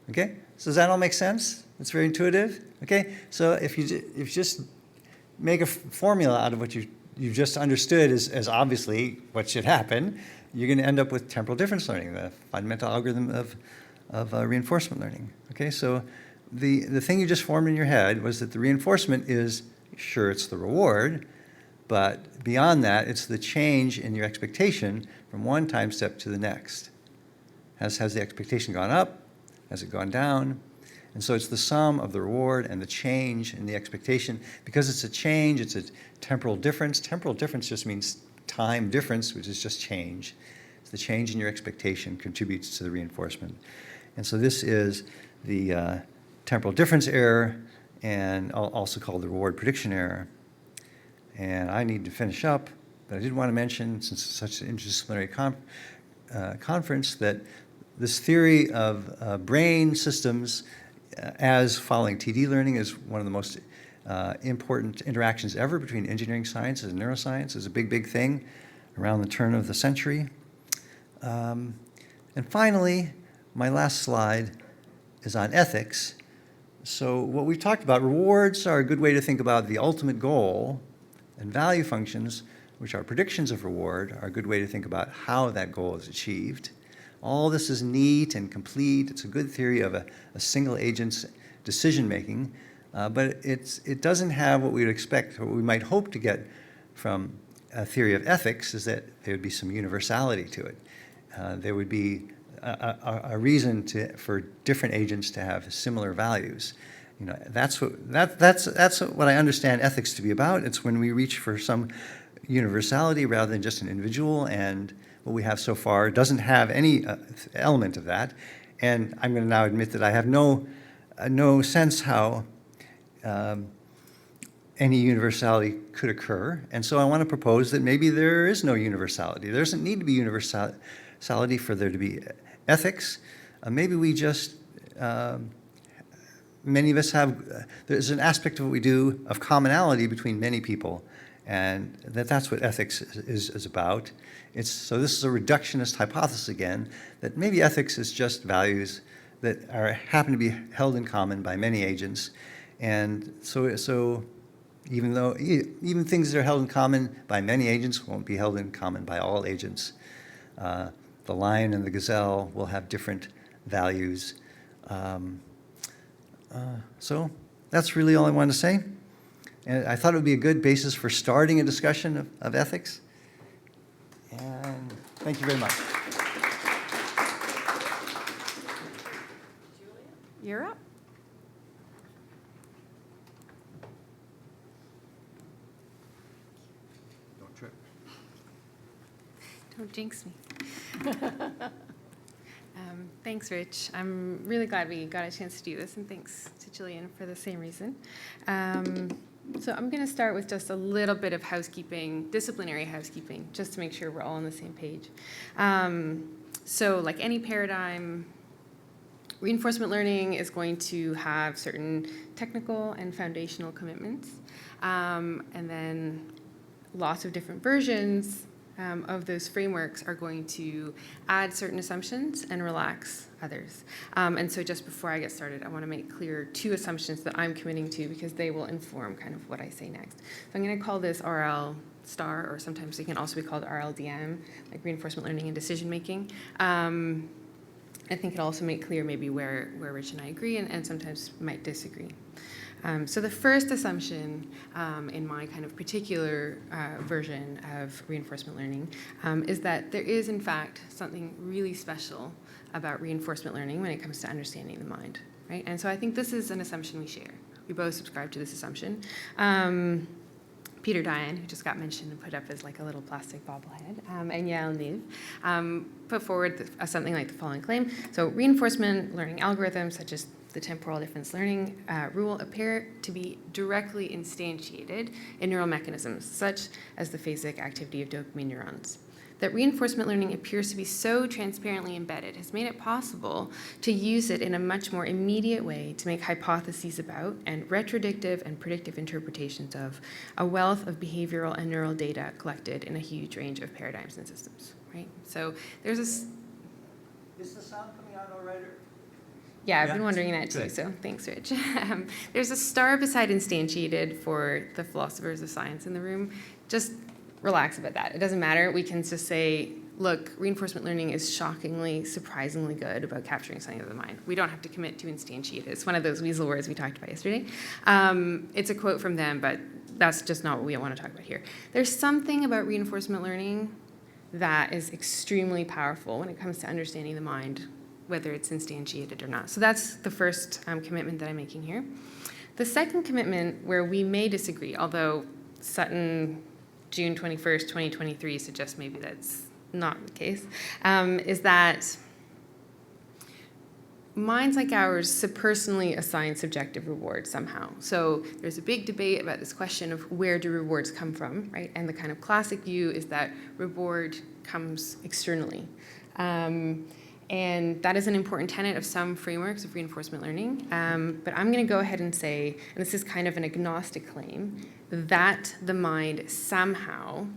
Okay? So does that all make sense? It's very intuitive? Okay? So if you just make a formula out of what you've just understood as obviously what should happen, you're going to end up with temporal difference learning, the fundamental algorithm of reinforcement learning. Okay? So the thing you just formed in your head was that the reinforcement is, sure, it's the reward, but beyond that, it's the change in your expectation from one time step to the next. Has the expectation gone up? Has it gone down? And so it's the sum of the reward and the change in the expectation. Because it's a change, it's a temporal difference. Temporal difference just means time difference, which is just change. It's the change in your expectation contributes to the reinforcement. And so this is the temporal difference error, and also called the reward prediction error. And I need to finish up, but I did want to mention, since it's such an interdisciplinary conference, that this theory of brain systems as following TD learning is one of the most important interactions ever between engineering sciences and neuroscience. It's a big, big thing around the turn of the century. And finally, my last slide is on ethics. So what we've talked about, rewards are a good way to think about the ultimate goal, and value functions, which are predictions of reward, are a good way to think about how that goal is achieved. All this is neat and complete. It's a good theory of a single agent's decision-making, but it doesn't have what we would expect, or what we might hope to get from a theory of ethics, is that there would be some universality to it. There would be a reason for different agents to have similar values. You know, that's what I understand ethics to be about. It's when we reach for some universality rather than just an individual, and what we have so far doesn't have any element of that. And I'm going to now admit that I have no sense how any universality could occur. And so I want to propose that maybe there is no universality. There doesn't need to be universality for there to be ethics. Maybe we just, many of us have, there's an aspect of what we do of commonality between many people, and that's what ethics is about. So this is a reductionist hypothesis again, that maybe ethics is just values that happen to be held in common by many agents. And so even things that are held in common by many agents won't be held in common by all agents. The lion and the gazelle will have different values. So that's really all I wanted to say. And I thought it would be a good basis for starting a discussion of ethics. And thank you very much. Julia, you're up. Don't trip. Don't jinx me. Thanks, Rich. I'm really glad we got a chance to do this, and thanks to Gillian for the same reason. So I'm going to start with just a little bit of housekeeping, disciplinary housekeeping, just to make sure we're all on the same page. So like any paradigm, reinforcement learning is going to have certain technical and foundational commitments, and then lots of different versions of those frameworks are going to add certain assumptions and relax others. And so just before I get started, I want to make clear 2 assumptions that I'm committing to because they will inform kind of what I say next. So I'm going to call this RL star, or sometimes it can also be called RLDM, like reinforcement learning and decision making. I think it'll also make clear maybe where Rich and I agree and sometimes might disagree. So the first assumption in my kind of particular version of reinforcement learning is that there is, in fact, something really special about reinforcement learning when it comes to understanding the mind, right? And so I think this is an assumption we share. We both subscribe to this assumption. Peter Diane, who just got mentioned and put up as like a little plastic bobblehead, and Yael Niv put forward something like the following claim. So reinforcement learning algorithms, such as the temporal difference learning rule, appear to be directly instantiated in neural mechanisms, such as the phasic activity of dopamine neurons. That reinforcement learning appears to be so transparently embedded has made it possible to use it in a much more immediate way to make hypotheses about and retrodictive and predictive interpretations of a wealth of behavioral and neural data collected in a huge range of paradigms and systems, right? So there's this... Is the sound coming out all right? Yeah, I've been wondering that too, Good. so thanks, Rich. There's a star beside instantiated for the philosophers of science in the room. Just relax about that. It doesn't matter. We can just say, look, reinforcement learning is shockingly, surprisingly good about capturing something of the mind. We don't have to commit to instantiate it. It's one of those weasel words we talked about yesterday. It's a quote from them, but that's just not what we want to talk about here. There's something about reinforcement learning that is extremely powerful when it comes to understanding the mind, whether it's instantiated or not. So that's the first commitment that I'm making here. The second commitment, where we may disagree, although Sutton, June 21st, 2023 suggests maybe that's not the case, is that minds like ours subpersonally assign subjective rewards somehow. So there's a big debate about this question of where do rewards come from, right? And the kind of classic view is that reward comes externally. And that is an important tenet of some frameworks of reinforcement learning. But I'm going to go ahead and say, and this is kind of an agnostic claim, that the mind somehow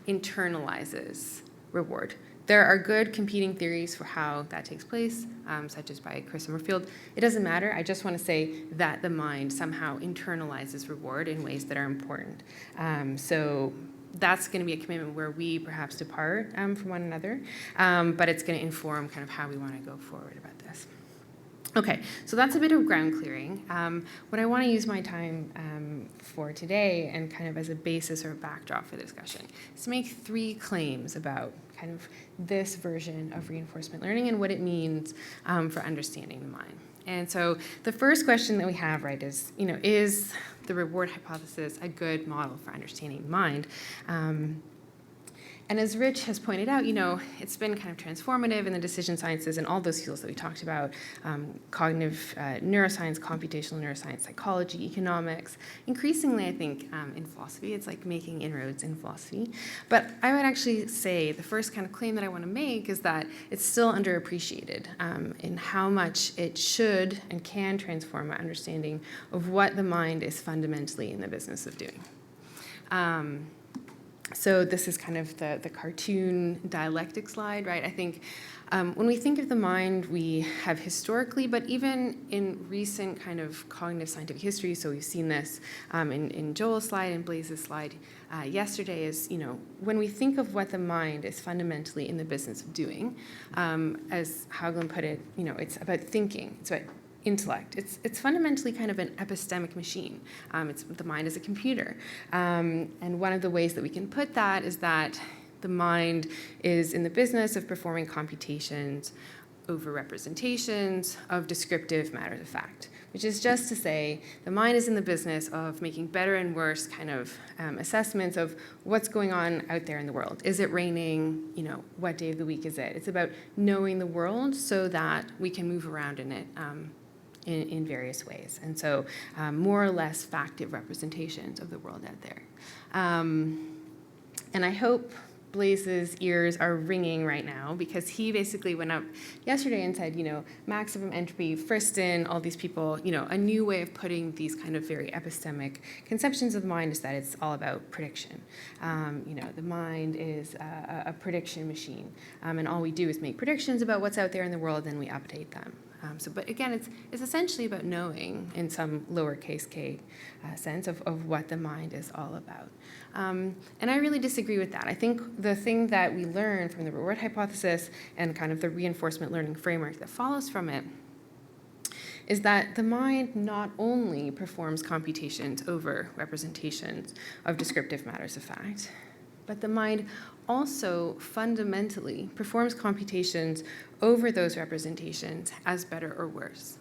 internalizes reward. There are good competing theories for how that takes place, such as by Chris Summerfield. It doesn't matter. I just want to say that the mind somehow internalizes reward in ways that are important. So that's going to be a commitment where we perhaps depart from one another, but it's going to inform kind of how we want to go forward about this. Okay, so that's a bit of ground clearing. What I want to use my time for today, and kind of as a basis or a backdrop for the discussion, is to make 3 claims about kind of this version of reinforcement learning and what it means for understanding the mind. And so the first question that we have, right, is the reward hypothesis a good model for understanding the mind? And as Rich has pointed out, it's been kind of transformative in the decision sciences and all those fields that we talked about, cognitive neuroscience, computational neuroscience, psychology, economics. Increasingly, I think, in philosophy, it's like making inroads in philosophy. But I would actually say the first kind of claim that I want to make is that it's still underappreciated in how much it should and can transform our understanding of what the mind is fundamentally in the business of doing. So this is kind of the cartoon dialectic slide, right? I think when we think of the mind, we have historically, but even in recent kind of cognitive scientific history, so we've seen this in Joel's slide and Blaze's slide yesterday, is, when we think of what the mind is fundamentally in the business of doing, as Haugland put it, it's about thinking, it's about intellect. It's fundamentally kind of an epistemic machine. The mind is a computer. And one of the ways that we can put that is that the mind is in the business of performing computations over representations of descriptive matters of fact, which is just to say the mind is in the business of making better and worse kind of assessments of what's going on out there in the world. Is it raining? What day of the week is it? It's about knowing the world so that we can move around in it in various ways. And so more or less factive representations of the world out there. And I hope Blaze's ears are ringing right now because he basically went up yesterday and said, maximum entropy, Friston, all these people, a new way of putting these kind of very epistemic conceptions of the mind is that it's all about prediction. The mind is a prediction machine, and all we do is make predictions about what's out there in the world, and we update them. But again, it's essentially about knowing in some lowercase k sense of what the mind is all about. And I really disagree with that. I think the thing that we learn from the reward hypothesis and kind of the reinforcement learning framework that follows from it is that the mind not only performs computations over representations of descriptive matters of fact, but the mind also fundamentally performs computations over those representations as better or worse.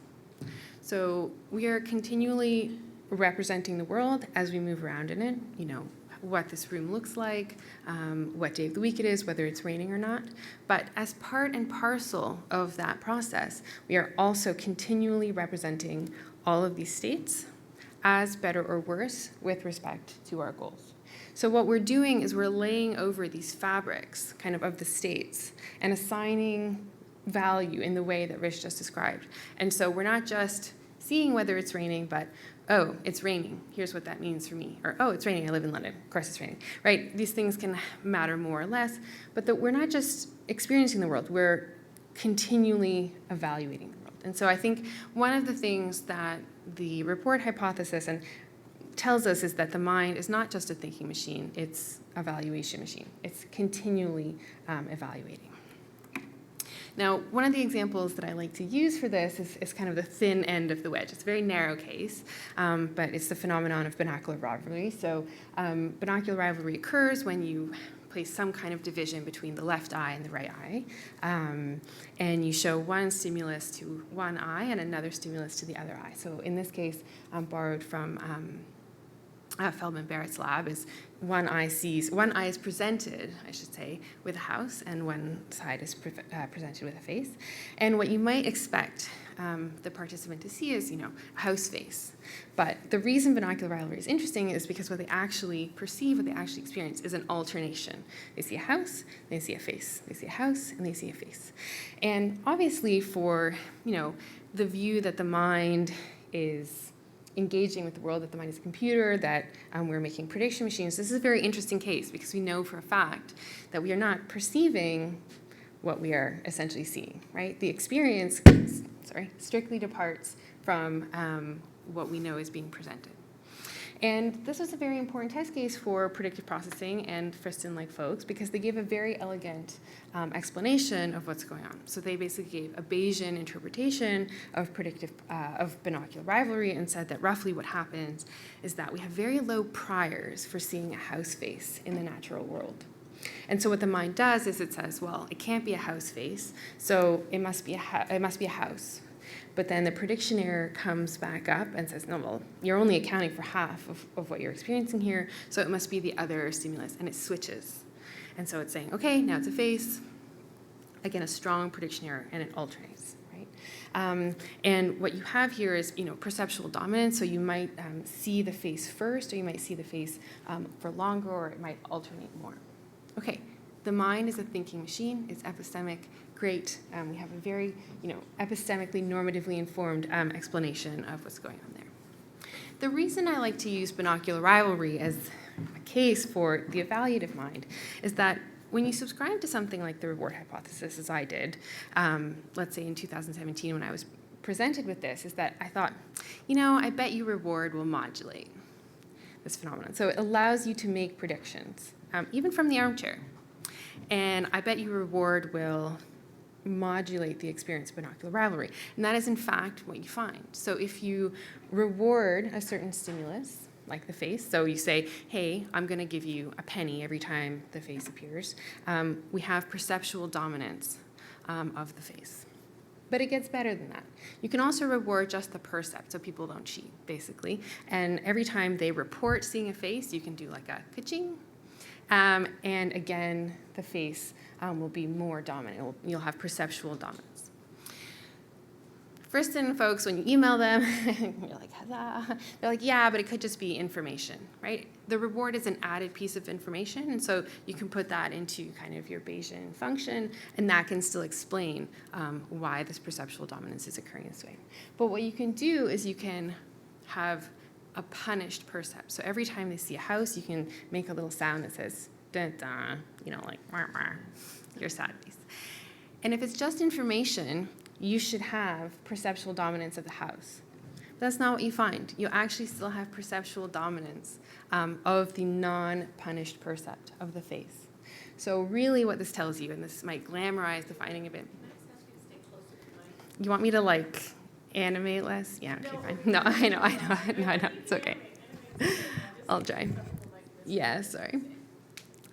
So we are continually representing the world as we move around in it, what this room looks like, what day of the week it is, whether it's raining or not. But as part and parcel of that process, we are also continually representing all of these states as better or worse with respect to our goals. So what we're doing is we're laying over these fabrics kind of the states and assigning value in the way that Rich just described. And so we're not just seeing whether it's raining, but, oh, it's raining. Here's what that means for me. Or, oh, it's raining. I live in London. Of course it's raining, right? These things can matter more or less, but that we're not just experiencing the world. We're continually evaluating the world. And so I think one of the things that the report hypothesis tells us is that the mind is not just a thinking machine, it's a evaluation machine. It's continually evaluating. Now, one of the examples that I like to use for this is kind of the thin end of the wedge. It's a very narrow case, but it's the phenomenon of binocular rivalry. So binocular rivalry occurs when you place some kind of division between the left eye and the right eye, and you show one stimulus to one eye and another stimulus to the other eye. So in this case, borrowed from Feldman Barrett's lab, is one eye is presented, I should say, with a house, and one side is presented with a face. And what you might expect the participant to see is, a house face. But the reason binocular rivalry is interesting is because what they actually perceive, what they actually experience, is an alternation. They see a house, they see a face. They see a house, and they see a face. And obviously for, the view that the mind is engaging with the world, that the mind is a computer, that we're making prediction machines. This is a very interesting case because we know for a fact that we are not perceiving what we are essentially seeing, right? The experience, strictly departs from what we know is being presented. And this was a very important test case for predictive processing and Friston-like folks because they gave a very elegant explanation of what's going on. So they basically gave a Bayesian interpretation of binocular rivalry and said that roughly what happens is that we have very low priors for seeing a house face in the natural world. And so what the mind does is it says, well, it can't be a house face, so it must be a house. But then the prediction error comes back up and says, no, well, you're only accounting for half of what you're experiencing here, so it must be the other stimulus, and it switches. And so it's saying, okay, now it's a face. Again, a strong prediction error, and it alternates, right? And what you have here is, perceptual dominance, so you might see the face first, or you might see the face for longer, or it might alternate more. Okay, the mind is a thinking machine, it's epistemic, great. We have a very, epistemically, normatively informed explanation of what's going on there. The reason I like to use binocular rivalry as a case for the evaluative mind is that when you subscribe to something like the reward hypothesis, as I did, let's say in 2017 when I was presented with this, is that I thought, I bet you reward will modulate this phenomenon. So it allows you to make predictions, even from the armchair. And I bet you reward will modulate the experience of binocular rivalry. And that is, in fact, what you find. So if you reward a certain stimulus, like the face, so you say, hey, I'm going to give you a penny every time the face appears, we have perceptual dominance of the face. But it gets better than that. You can also reward just the percept, so people don't cheat, basically. And every time they report seeing a face, you can do like a ka-ching. And again, the face will be more dominant. You'll have perceptual dominance. Friston folks, when you email them, you're like, huzzah. They're like, yeah, but it could just be information, right? The reward is an added piece of information, and so you can put that into kind of your Bayesian function, and that can still explain why this perceptual dominance is occurring this way. But what you can do is you can have a punished percept. So every time they see a house, you can make a little sound that says, dun dun, like, wah, wah, your sad piece. And if it's just information, you should have perceptual dominance of the house. That's not what you find. You actually still have perceptual dominance of the non-punished percept of the face. So really what this tells you, and this might glamorize the finding a bit. You want me to like animate less? Yeah, okay, fine. No, I know, it's okay. I'll try. Yeah, sorry.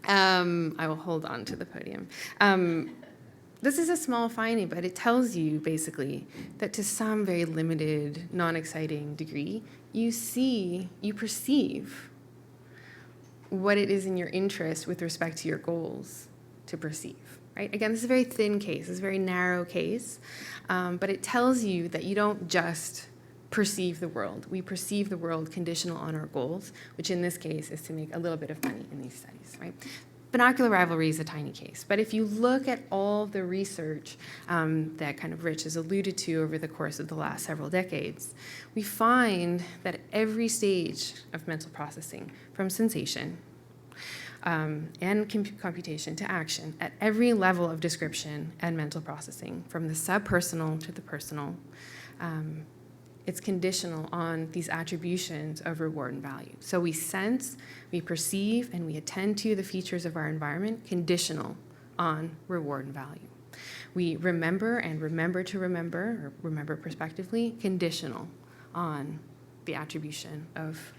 I will hold on to the podium. This is a small finding, but it tells you basically that to some very limited, non-exciting degree, you perceive what it is in your interest with respect to your goals to perceive, right? Again, this is a very thin case, this is a very narrow case, but it tells you that you don't just perceive the world. We perceive the world conditional on our goals, which in this case is to make a little bit of money in these studies, right? Binocular rivalry is a tiny case, but if you look at all the research that kind of Rich has alluded to over the course of the last several decades, we find that every stage of mental processing, from sensation and computation to action, at every level of description and mental processing, from the subpersonal to the personal, it's conditional on these attributions of reward and value. So we sense, we perceive, and we attend to the features of our environment conditional on reward and value. We remember and remember to remember, or remember prospectively, conditional on the attribution of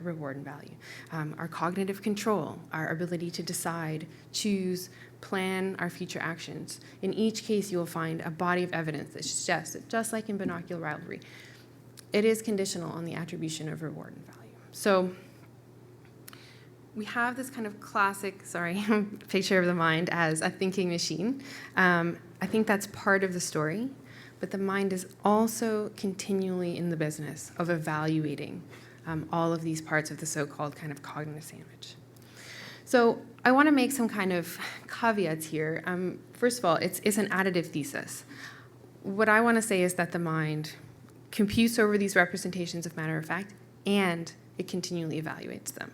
reward and value. Our cognitive control, our ability to decide, choose, plan our future actions. In each case, you will find a body of evidence that suggests that, just like in binocular rivalry, it is conditional on the attribution of reward and value. So we have this kind of classic, picture of the mind as a thinking machine. I think that's part of the story, but the mind is also continually in the business of evaluating all of these parts of the so-called kind of cognitive sandwich. So I want to make some kind of caveats here. First of all, it's an additive thesis. What I want to say is that the mind computes over these representations of matter of fact, and it continually evaluates them.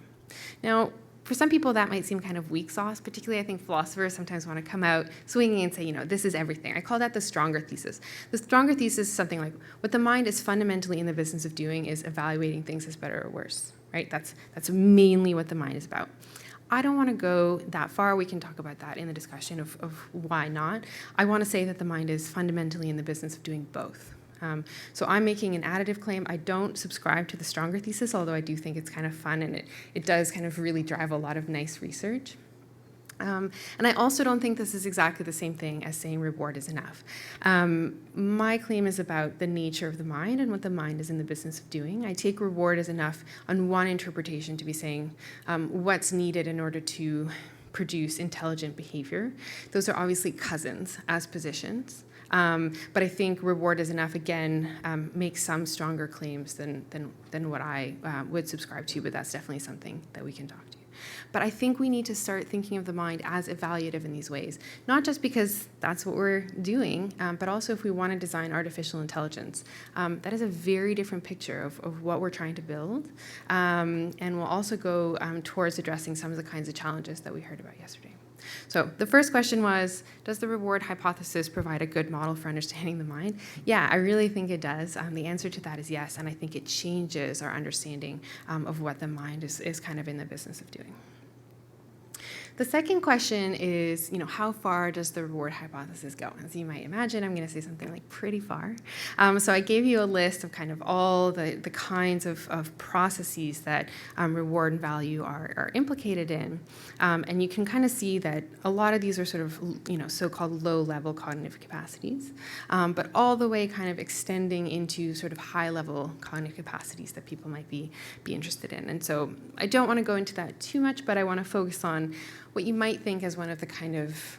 Now, for some people, that might seem kind of weak sauce. Particularly, I think philosophers sometimes want to come out swinging and say, this is everything. I call that the stronger thesis. The stronger thesis is something like, what the mind is fundamentally in the business of doing is evaluating things as better or worse, right? That's mainly what the mind is about. I don't want to go that far. We can talk about that in the discussion of why not. I want to say that the mind is fundamentally in the business of doing both. So I'm making an additive claim. I don't subscribe to the stronger thesis, although I do think it's kind of fun, and it does kind of really drive a lot of nice research. And I also don't think this is exactly the same thing as saying reward is enough. My claim is about the nature of the mind and what the mind is in the business of doing. I take reward as enough on one interpretation to be saying what's needed in order to produce intelligent behavior. Those are obviously cousins as positions. But I think reward is enough, again, makes some stronger claims than what I would subscribe to, but that's definitely something that we can talk to. But I think we need to start thinking of the mind as evaluative in these ways, not just because that's what we're doing, but also if we want to design artificial intelligence. That is a very different picture of what we're trying to build, and we'll also go towards addressing some of the kinds of challenges that we heard about yesterday. So the first question was, does the reward hypothesis provide a good model for understanding the mind? Yeah, I really think it does. The answer to that is yes, and I think it changes our understanding of what the mind is kind of in the business of doing. The second question is, how far does the reward hypothesis go? As you might imagine, I'm going to say something like pretty far. So I gave you a list of kind of all the kinds of processes that reward and value are implicated in. And you can kind of see that a lot of these are sort of, so-called low-level cognitive capacities, but all the way kind of extending into sort of high-level cognitive capacities that people might be interested in. And so I don't want to go into that too much, but I want to focus on what you might think as one of the kind of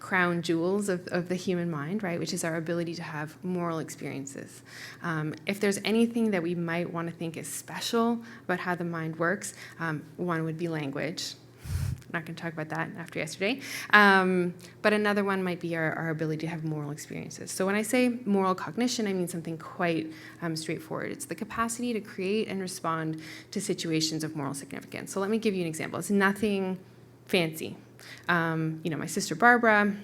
crown jewels of the human mind, right, which is our ability to have moral experiences. If there's anything that we might want to think is special about how the mind works, one would be language. I'm not going to talk about that after yesterday. But another one might be our ability to have moral experiences. So when I say moral cognition, I mean something quite straightforward. It's the capacity to create and respond to situations of moral significance. So let me give you an example. It's nothing fancy. My sister Barbara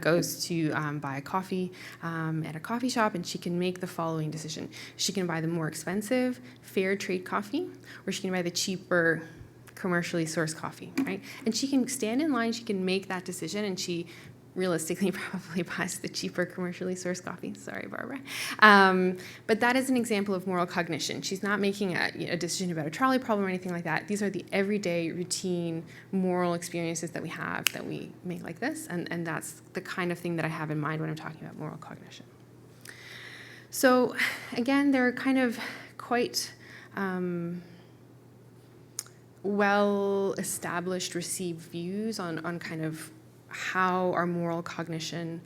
goes to buy a coffee at a coffee shop, and she can make the following decision. She can buy the more expensive fair trade coffee, or she can buy the cheaper commercially sourced coffee, right? And she can stand in line, she can make that decision, and she realistically probably buys the cheaper commercially sourced coffee. Sorry, Barbara. But that is an example of moral cognition. She's not making a decision about a trolley problem or anything like that. These are the everyday, routine, moral experiences that we have that we make like this, and that's the kind of thing that I have in mind when I'm talking about moral cognition. So again, there are kind of quite well-established received views on kind of how our moral cognition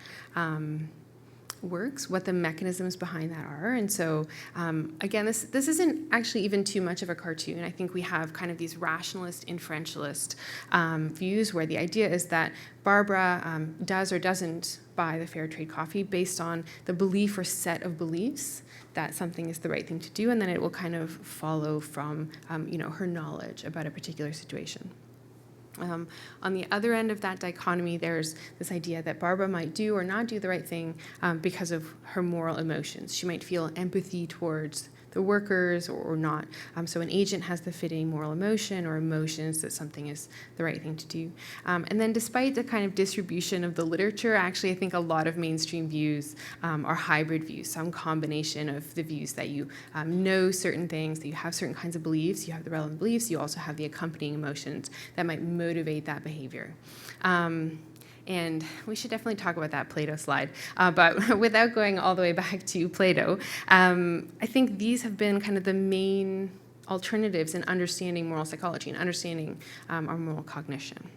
works, what the mechanisms behind that are. And so, again, this isn't actually even too much of a cartoon. I think we have kind of these rationalist, inferentialist views where the idea is that Barbara does or doesn't buy the fair trade coffee based on the belief or set of beliefs that something is the right thing to do, and then it will kind of follow from her knowledge about a particular situation. On the other end of that dichotomy, there's this idea that Barbara might do or not do the right thing because of her moral emotions. She might feel empathy towards the workers or not. So an agent has the fitting moral emotion or emotions that something is the right thing to do. And then despite the kind of distribution of the literature, actually I think a lot of mainstream views are hybrid views, some combination of the views that you know certain things, that you have certain kinds of beliefs, you have the relevant beliefs, you also have the accompanying emotions that might motivate that behavior. And we should definitely talk about that Plato slide. But without going all the way back to Plato, I think these have been kind of the main alternatives in understanding moral psychology and understanding our moral cognition.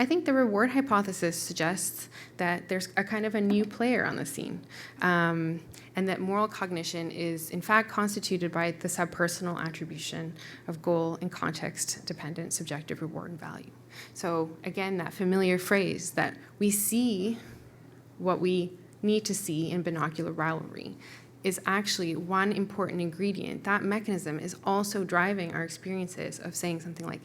I think the reward hypothesis suggests that there's a kind of a new player on the scene, and that moral cognition is in fact constituted by the subpersonal attribution of goal and context-dependent subjective reward and value. So again, that familiar phrase that we see what we need to see in binocular rivalry is actually one important ingredient. That mechanism is also driving our experiences of saying something like,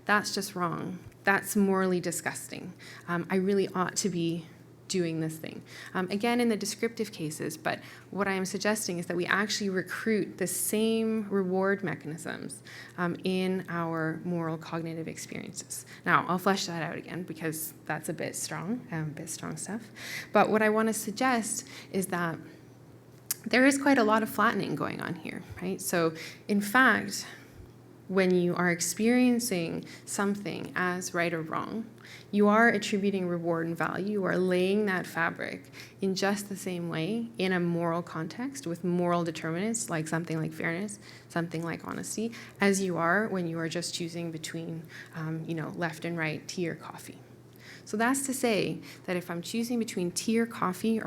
that's just wrong, that's morally disgusting, I really ought to be doing this thing. Again, in the descriptive cases, but what I am suggesting is that we actually recruit the same reward mechanisms in our moral cognitive experiences. Now, I'll flesh that out again because that's a bit strong stuff. But what I want to suggest is that there is quite a lot of flattening going on here, right? So, in fact, when you are experiencing something as right or wrong, you are attributing reward and value. You are laying that fabric in just the same way in a moral context with moral determinants, like something like fairness, something like honesty, as you are when you are just choosing between, left and right, tea or coffee. So that's to say that if I'm choosing between tea or coffee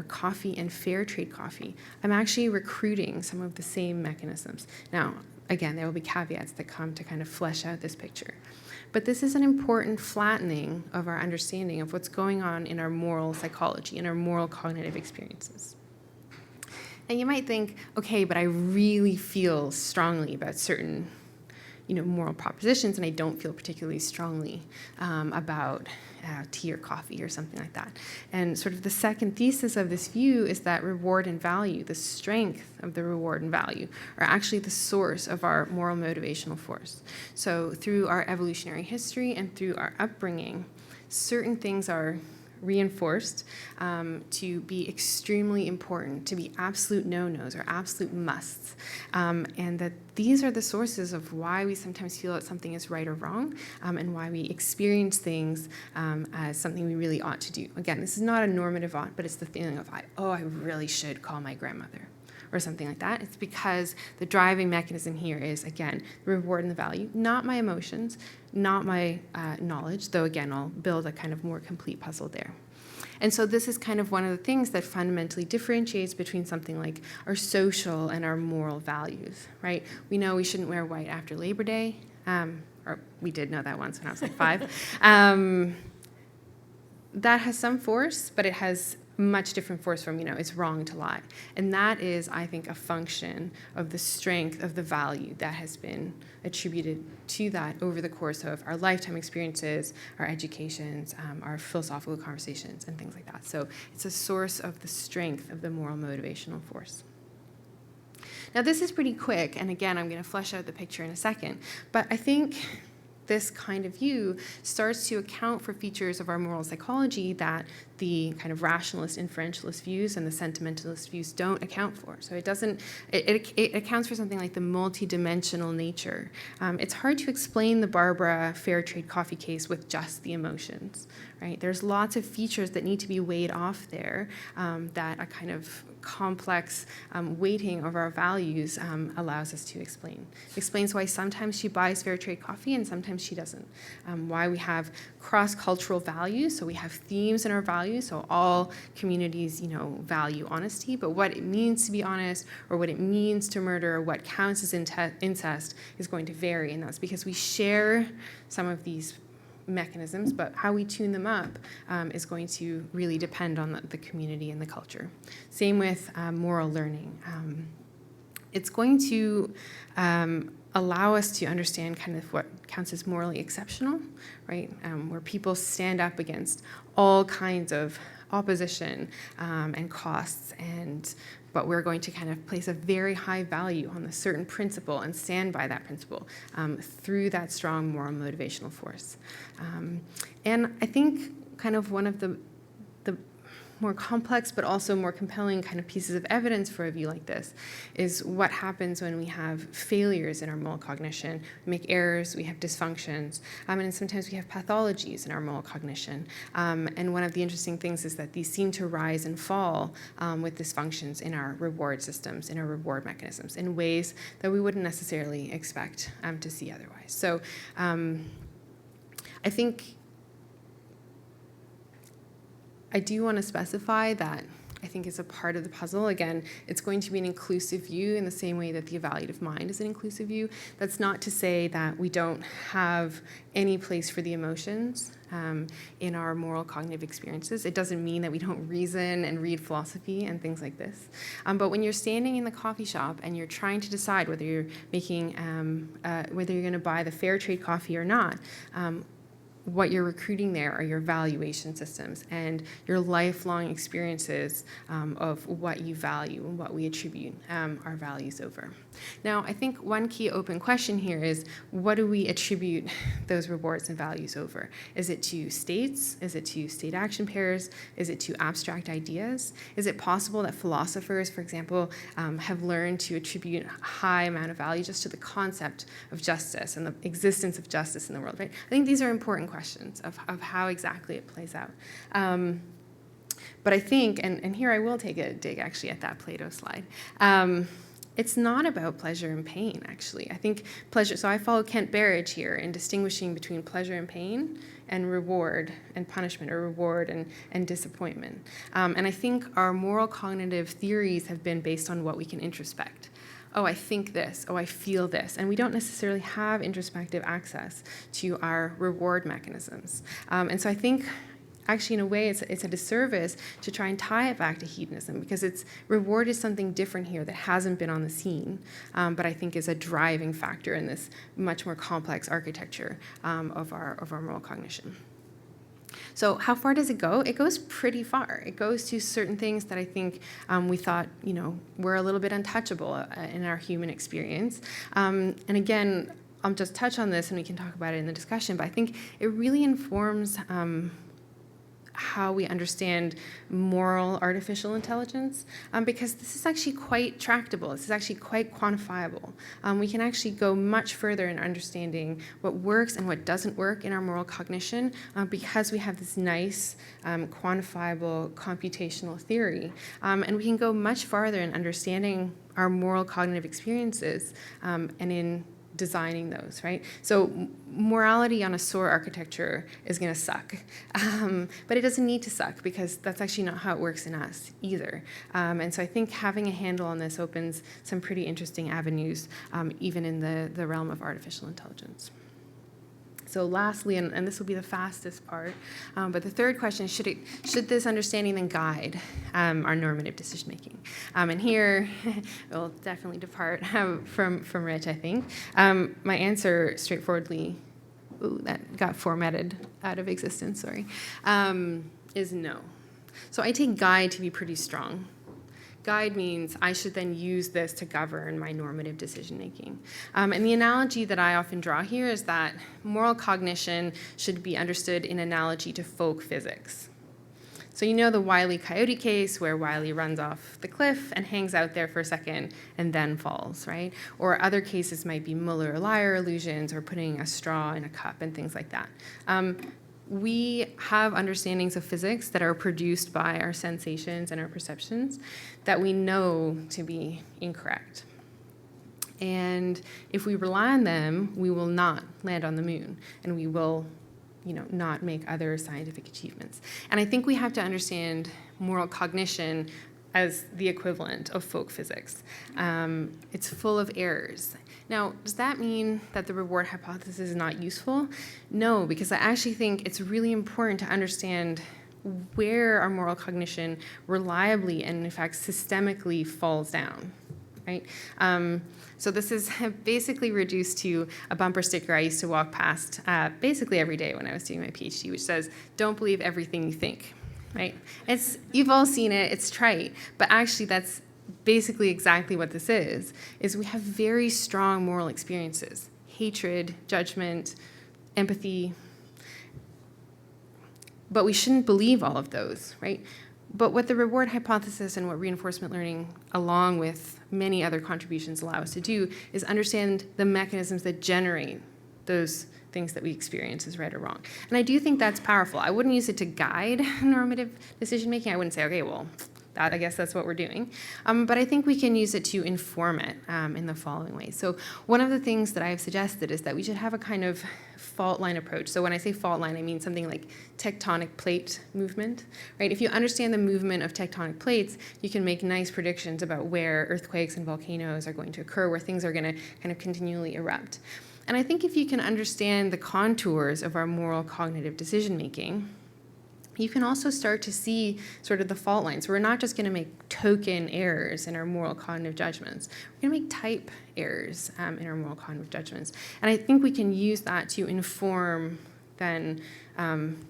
and fair trade coffee, I'm actually recruiting some of the same mechanisms. Now, again, there will be caveats that come to kind of flesh out this picture. But this is an important flattening of our understanding of what's going on in our moral psychology, in our moral cognitive experiences. And you might think, okay, but I really feel strongly about certain moral propositions, and I don't feel particularly strongly about tea or coffee or something like that. And sort of the second thesis of this view is that reward and value, the strength of the reward and value, are actually the source of our moral motivational force. So through our evolutionary history and through our upbringing, certain things are reinforced to be extremely important, to be absolute no-nos or absolute musts, and that these are the sources of why we sometimes feel that something is right or wrong, and why we experience things as something we really ought to do. Again, this is not a normative ought, but it's the feeling of, I really should call my grandmother, or something like that. It's because the driving mechanism here is, again, the reward and the value, not my emotions, not my knowledge, though again, I'll build a kind of more complete puzzle there. And so this is kind of one of the things that fundamentally differentiates between something like our social and our moral values, right? We know we shouldn't wear white after Labor Day, or we did know that once when I was like 5. That has some force, but it has much different force from, it's wrong to lie. And that is, I think, a function of the strength of the value that has been attributed to that over the course of our lifetime experiences, our educations, our philosophical conversations, and things like that. So it's a source of the strength of the moral motivational force. Now, this is pretty quick, and again, I'm going to flesh out the picture in a second, but I think this kind of view starts to account for features of our moral psychology that the kind of rationalist, inferentialist views and the sentimentalist views don't account for. So it accounts for something like the multidimensional nature. It's hard to explain the Barbara fair trade coffee case with just the emotions, right? There's lots of features that need to be weighed off there that a kind of complex weighting of our values allows us to explain. It explains why sometimes she buys fair trade coffee and sometimes she doesn't. Why we have cross-cultural values, so we have themes in our values, so all communities, value honesty, but what it means to be honest or what it means to murder or what counts as incest is going to vary, and that's because we share some of these mechanisms, but how we tune them up is going to really depend on the community and the culture. Same with moral learning. It's going to allow us to understand kind of what counts as morally exceptional, right? Where people stand up against all kinds of opposition and costs, but we're going to kind of place a very high value on a certain principle and stand by that principle through that strong moral motivational force. And I think kind of one of the more complex but also more compelling kind of pieces of evidence for a view like this is what happens when we have failures in our moral cognition. We make errors, we have dysfunctions, and sometimes we have pathologies in our moral cognition. And one of the interesting things is that these seem to rise and fall with dysfunctions in our reward systems, in our reward mechanisms, in ways that we wouldn't necessarily expect to see otherwise. So I think I do want to specify that I think is a part of the puzzle. Again, it's going to be an inclusive view in the same way that the evaluative mind is an inclusive view. That's not to say that we don't have any place for the emotions in our moral cognitive experiences. It doesn't mean that we don't reason and read philosophy and things like this. But when you're standing in the coffee shop and you're trying to decide whether you're making, whether you're going to buy the fair trade coffee or not, what you're recruiting there are your valuation systems and your lifelong experiences of what you value and what we attribute our values over. Now, I think one key open question here is, what do we attribute those rewards and values over? Is it to states? Is it to state action pairs? Is it to abstract ideas? Is it possible that philosophers, for example, have learned to attribute a high amount of value just to the concept of justice and the existence of justice in the world, right? I think these are important questions of how exactly it plays out. But I think, and here I will take a dig actually at that Plato slide, it's not about pleasure and pain, actually. I think pleasure, so I follow Kent Berridge here in distinguishing between pleasure and pain and reward and punishment, or reward and disappointment. And I think our moral cognitive theories have been based on what we can introspect. Oh, I think this, oh, I feel this. And we don't necessarily have introspective access to our reward mechanisms. And so I think, actually, in a way, it's a disservice to try and tie it back to hedonism, because reward is something different here that hasn't been on the scene, but I think is a driving factor in this much more complex architecture of our moral cognition. So how far does it go? It goes pretty far. It goes to certain things that I think we thought, were a little bit untouchable in our human experience. And again, I'll just touch on this and we can talk about it in the discussion, but I think it really informs how we understand moral artificial intelligence, because this is actually quite tractable. This is actually quite quantifiable. We can actually go much further in understanding what works and what doesn't work in our moral cognition, because we have this nice quantifiable computational theory. And we can go much farther in understanding our moral cognitive experiences and in designing those, right? So morality on a SOAR architecture is going to suck, but it doesn't need to suck, because that's actually not how it works in us either. And so I think having a handle on this opens some pretty interesting avenues, even in the realm of artificial intelligence. So lastly, and this will be the fastest part, but the third question is, should this understanding then guide our normative decision-making? And here, we'll definitely depart from Rich, I think. My answer, straightforwardly, that got formatted out of existence, sorry, is no. So I take guide to be pretty strong. Guide means I should then use this to govern my normative decision-making. And the analogy that I often draw here is that moral cognition should be understood in analogy to folk physics. So you know the Wile E. Coyote case, where Wile E. runs off the cliff and hangs out there for a second and then falls, right? Or other cases might be Muller-Lyer illusions, or putting a straw in a cup and things like that. We have understandings of physics that are produced by our sensations and our perceptions that we know to be incorrect. And if we rely on them, we will not land on the moon, and we will, not make other scientific achievements. And I think we have to understand moral cognition as the equivalent of folk physics. It's full of errors. Now, does that mean that the reward hypothesis is not useful? No, because I actually think it's really important to understand where our moral cognition reliably and, in fact, systemically falls down, right? So this is basically reduced to a bumper sticker I used to walk past basically every day when I was doing my PhD, which says, "Don't believe everything you think." Right? You've all seen it, it's trite, but actually that's basically exactly what this is we have very strong moral experiences: hatred, judgment, empathy, but we shouldn't believe all of those, right? But what the reward hypothesis and what reinforcement learning, along with many other contributions, allow us to do is understand the mechanisms that generate those things that we experience as right or wrong. And I do think that's powerful. I wouldn't use it to guide normative decision-making. I wouldn't say, okay, well, I guess that's what we're doing. But I think we can use it to inform it in the following ways. So one of the things that I've suggested is that we should have a kind of fault line approach. So when I say fault line, I mean something like tectonic plate movement, right? If you understand the movement of tectonic plates, you can make nice predictions about where earthquakes and volcanoes are going to occur, where things are going to kind of continually erupt. And I think if you can understand the contours of our moral cognitive decision-making, you can also start to see sort of the fault lines. We're not just going to make token errors in our moral cognitive judgments. We're going to make type errors in our moral cognitive judgments. And I think we can use that to inform then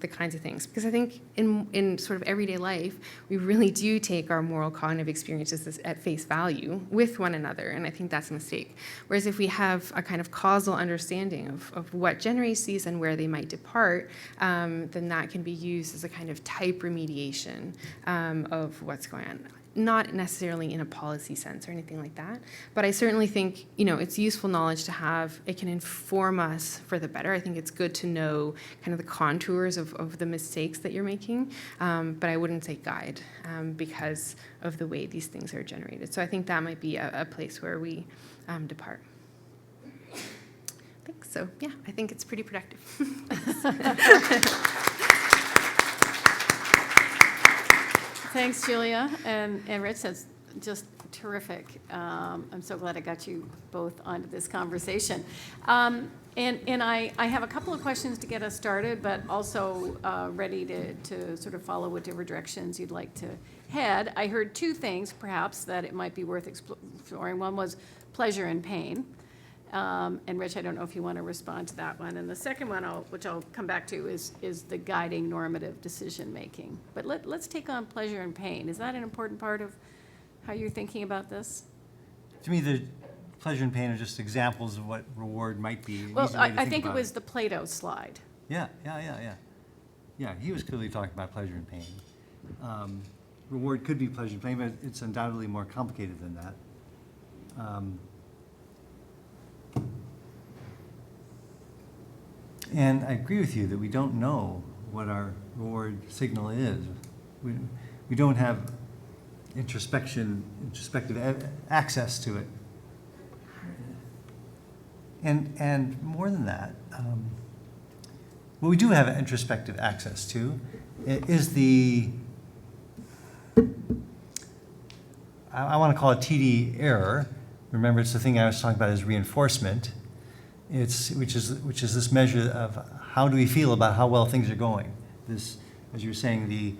the kinds of things. Because I think in sort of everyday life, we really do take our moral cognitive experiences at face value with one another, and I think that's a mistake. Whereas if we have a kind of causal understanding of what generates these and where they might depart, then that can be used as a kind of type remediation of what's going on. Not necessarily in a policy sense or anything like that, but I certainly think, it's useful knowledge to have. It can inform us for the better. I think it's good to know kind of the contours of the mistakes that you're making, but I wouldn't say guide because of the way these things are generated. So I think that might be a place where we depart. Thanks. So yeah, I think it's pretty productive. Thanks, Julia and Rich. That's just terrific. I'm so glad I got you both onto this conversation. And I have a couple of questions to get us started, but also ready to sort of follow whatever directions you'd like to head. I heard two things, perhaps, that it might be worth exploring. One was pleasure and pain. And Rich, I don't know if you want to respond to that one. And the second one, which I'll come back to, is the guiding normative decision-making. But let's take on pleasure and pain. Is that an important part of how you're thinking about this? To me, the pleasure and pain are just examples of what reward might be. Well, I think it was the Plato slide. Yeah. Yeah, he was clearly talking about pleasure and pain. Reward could be pleasure and pain, but it's undoubtedly more complicated than that. And I agree with you that we don't know what our reward signal is. We don't have introspective access to it. And more than that, what we do have introspective access to is I want to call it TD error. Remember, it's the thing I was talking about as reinforcement. Which is this measure of how do we feel about how well things are going. This, as you were saying, the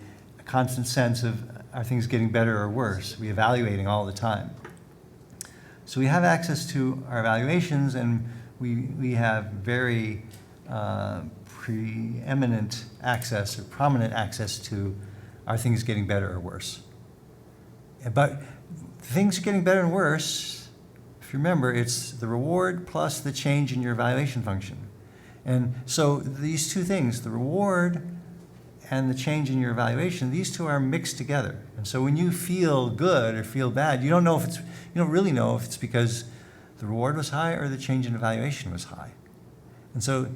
constant sense of are things getting better or worse. We're evaluating all the time. So we have access to our evaluations, and we have very preeminent access or prominent access to are things getting better or worse. But things are getting better and worse. If you remember, it's the reward plus the change in your evaluation function. And so these two things, the reward and the change in your evaluation, these two are mixed together. And so when you feel good or feel bad, you don't really know if it's because the reward was high or the change in evaluation was high. And so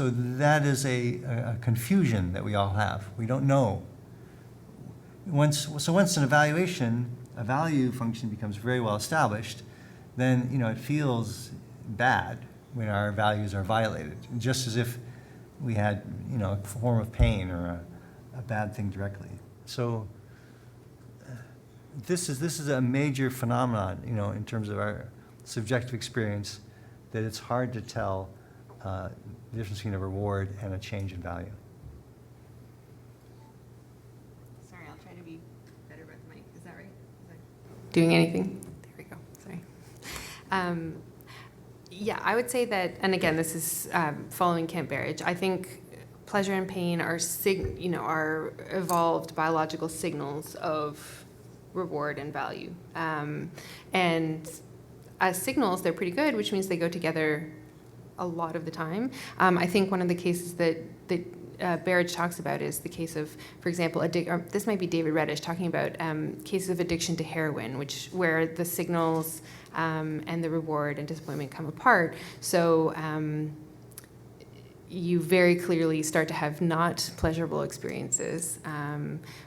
that is a confusion that we all have. We don't know. Once an evaluation, a value function becomes very well established, then it feels bad when our values are violated, just as if we had a form of pain or a bad thing directly. So this is a major phenomenon, in terms of our subjective experience, that it's hard to tell the difference between a reward and a change in value. Sorry, I'll try to be better about the mic. Is that right? Doing anything? There we go. Sorry. Yeah, I would say that, and again, this is following Kent Berridge. I think pleasure and pain are are evolved biological signals of reward and value. And as signals, they're pretty good, which means they go together a lot of the time. I think one of the cases that Berridge talks about is the case of, for example, this might be David Reddish talking about cases of addiction to heroin, where the signals and the reward and disappointment come apart. So you very clearly start to have not pleasurable experiences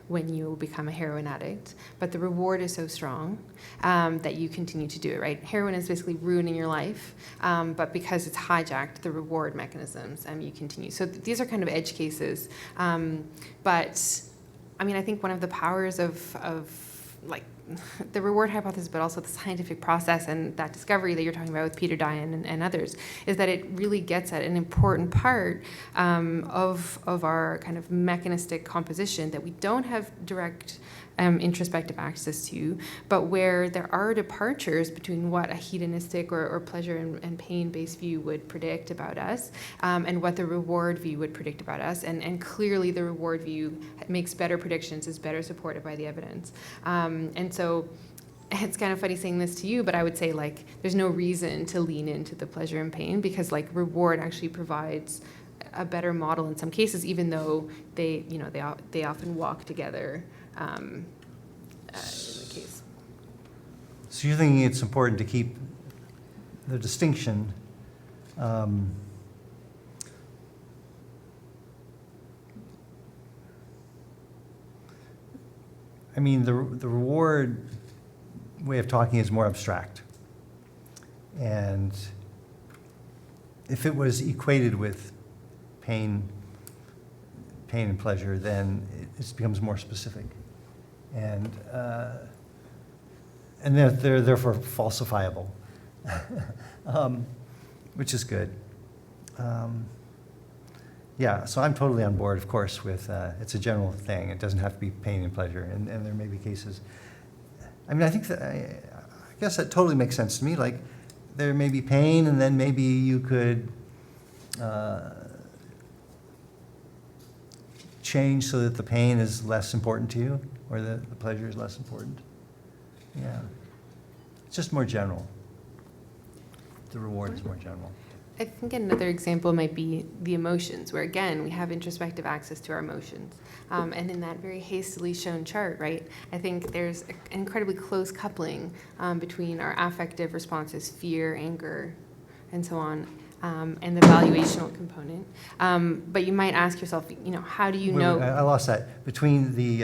when you become a heroin addict, but the reward is so strong that you continue to do it, right? Heroin is basically ruining your life, but because it's hijacked the reward mechanisms, you continue. So these are kind of edge cases. But I mean, I think one of the powers of like the reward hypothesis, but also the scientific process and that discovery that you're talking about with Peter Dyan and others, is that it really gets at an important part of our kind of mechanistic composition that we don't have direct introspective access to, but where there are departures between what a hedonistic or pleasure and pain-based view would predict about us and what the reward view would predict about us. And clearly the reward view makes better predictions, is better supported by the evidence. And so it's kind of funny saying this to you, but I would say there's no reason to lean into the pleasure and pain because reward actually provides a better model in some cases, even though they often walk together in the case. So you're thinking it's important to keep the distinction I mean, the reward way of talking is more abstract. And if it was equated with pain and pleasure, then it becomes more specific. And they're therefore falsifiable, which is good. Yeah, so I'm totally on board, of course, with it's a general thing. It doesn't have to be pain and pleasure, and there may be cases. I mean, I think that I guess that totally makes sense to me. There may be pain, and then maybe you could change so that the pain is less important to you, or the pleasure is less important. Yeah, it's just more general. The reward is more general. I think another example might be the emotions, where again, we have introspective access to our emotions. And in that very hastily shown chart, right, I think there's an incredibly close coupling between our affective responses, fear, anger, and so on, and the valuational component. But you might ask yourself, how do you know? I lost that. Between the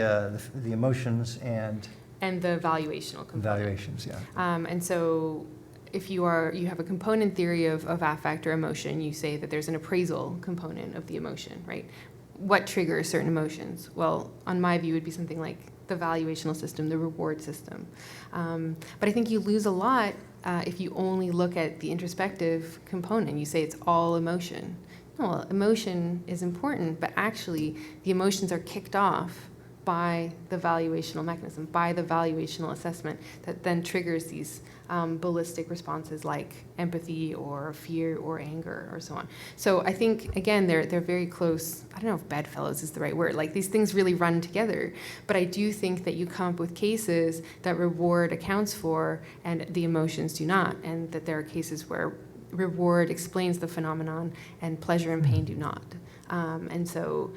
emotions and the valuational component. valuations, yeah. And so if you have a component theory of affect or emotion, you say that there's an appraisal component of the emotion, right? What triggers certain emotions? Well, on my view, it would be something like the valuational system, the reward system. But I think you lose a lot if you only look at the introspective component. You say it's all emotion. No, well, emotion is important, but actually the emotions are kicked off by the valuational mechanism, by the valuational assessment that then triggers these ballistic responses like empathy or fear or anger or so on. So I think, again, they're very close. I don't know if bedfellows is the right word. Like, these things really run together. But I do think that you come up with cases that reward accounts for and the emotions do not, and that there are cases where reward explains the phenomenon and pleasure and pain do not. And so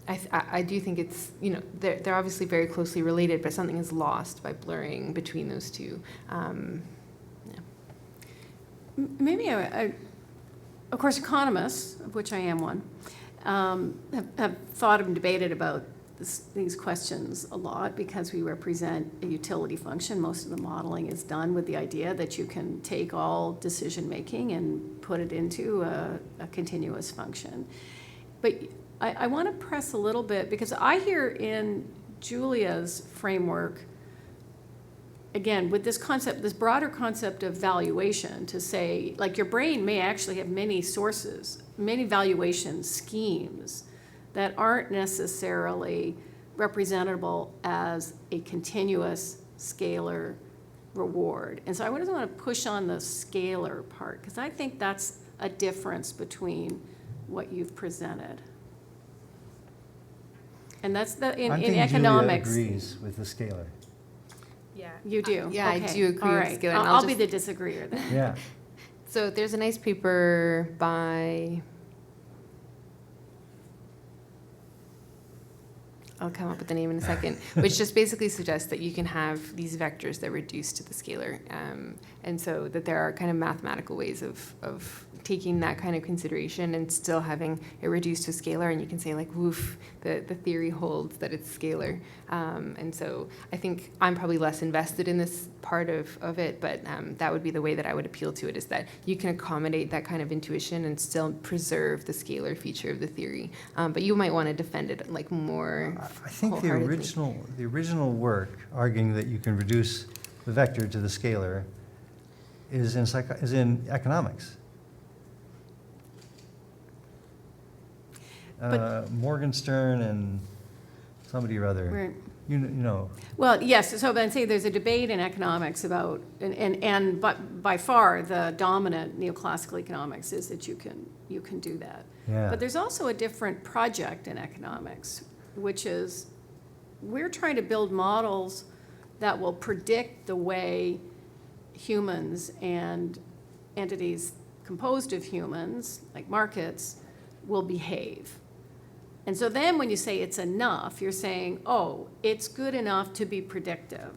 I do think it's, they're obviously very closely related, but something is lost by blurring between those two. Maybe, of course, economists, of which I am one, have thought and debated about these questions a lot because we represent a utility function. Most of the modeling is done with the idea that you can take all decision-making and put it into a continuous function. But I want to press a little bit because I hear in Julia's framework, again, with this concept, this broader concept of valuation, to say, like, your brain may actually have many sources, many valuation schemes that aren't necessarily representable as a continuous scalar reward. And so I just want to push on the scalar part because I think that's a difference between what you've presented. And that's in economics. Julia agrees with the scalar. Yeah. You do? Yeah, I Okay. do agree All with right. scalar. And I'll be the disagreeer then. Yeah. So there's a nice paper by, I'll come up with the name in a second, which just basically suggests that you can have these vectors that reduce to the scalar. And so that there are kind of mathematical ways of taking that kind of consideration and still having it reduced to scalar, and you can say, like, woof, the theory holds that it's scalar. And so I think I'm probably less invested in this part of it, but that would be the way that I would appeal to it, is that you can accommodate that kind of intuition and still preserve the scalar feature of the theory. But you might want to defend it, like, more I think the original work arguing that you can reduce the vector to the scalar is in economics. Morgenstern and somebody or other. Right. You know. Well, yes, so I'm saying there's a debate in economics about, but by far the dominant neoclassical economics is that you can do that. Yeah. But there's also a different project in economics, which is we're trying to build models that will predict the way humans and entities composed of humans, like markets, will behave. And so then when you say it's enough, you're saying, oh, it's good enough to be predictive.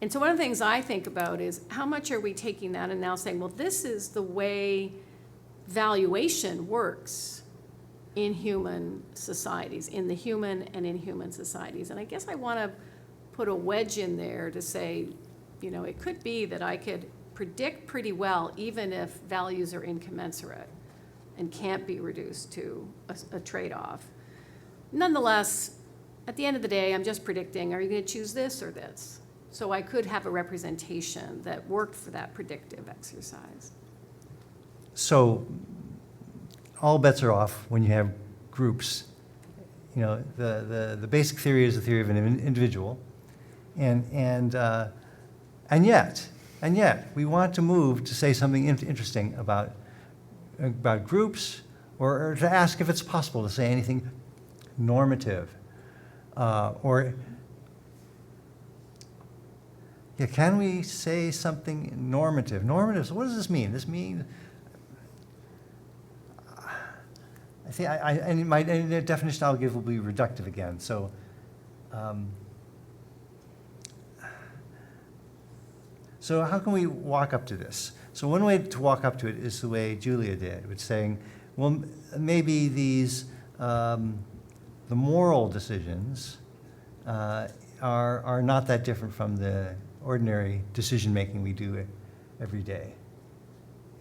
And so one of the things I think about is how much are we taking that and now saying, well, this is the way valuation works in human societies, in the human and inhuman societies. And I guess I want to put a wedge in there to say, it could be that I could predict pretty well even if values are incommensurate and can't be reduced to a trade-off. Nonetheless, at the end of the day, I'm just predicting, are you going to choose this or this? So I could have a representation that worked for that predictive exercise. So all bets are off when you have groups. The basic theory is the theory of an individual, and yet we want to move to say something interesting about groups, or to ask if it's possible to say anything normative, or Yeah, can we say something normative? Normative, so what does this mean? This mean, I think, and the definition I'll give will be reductive again. So, so how can we walk up to this? So one way to walk up to it is the way Julia did, which saying, well, maybe these, the moral decisions are not that different from the ordinary decision-making we do every day.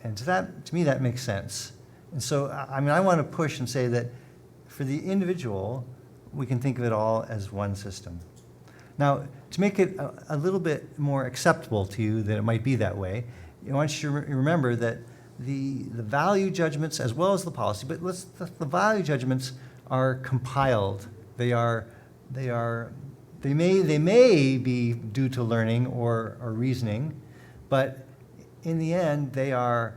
And to me, that makes sense. And so, I mean, I want to push and say that for the individual, we can think of it all as one system. Now, to make it a little bit more acceptable to you that it might be that way, I want you to remember that the value judgments as well as the policy, but the value judgments are compiled. They may be due to learning or reasoning, but in the end, they're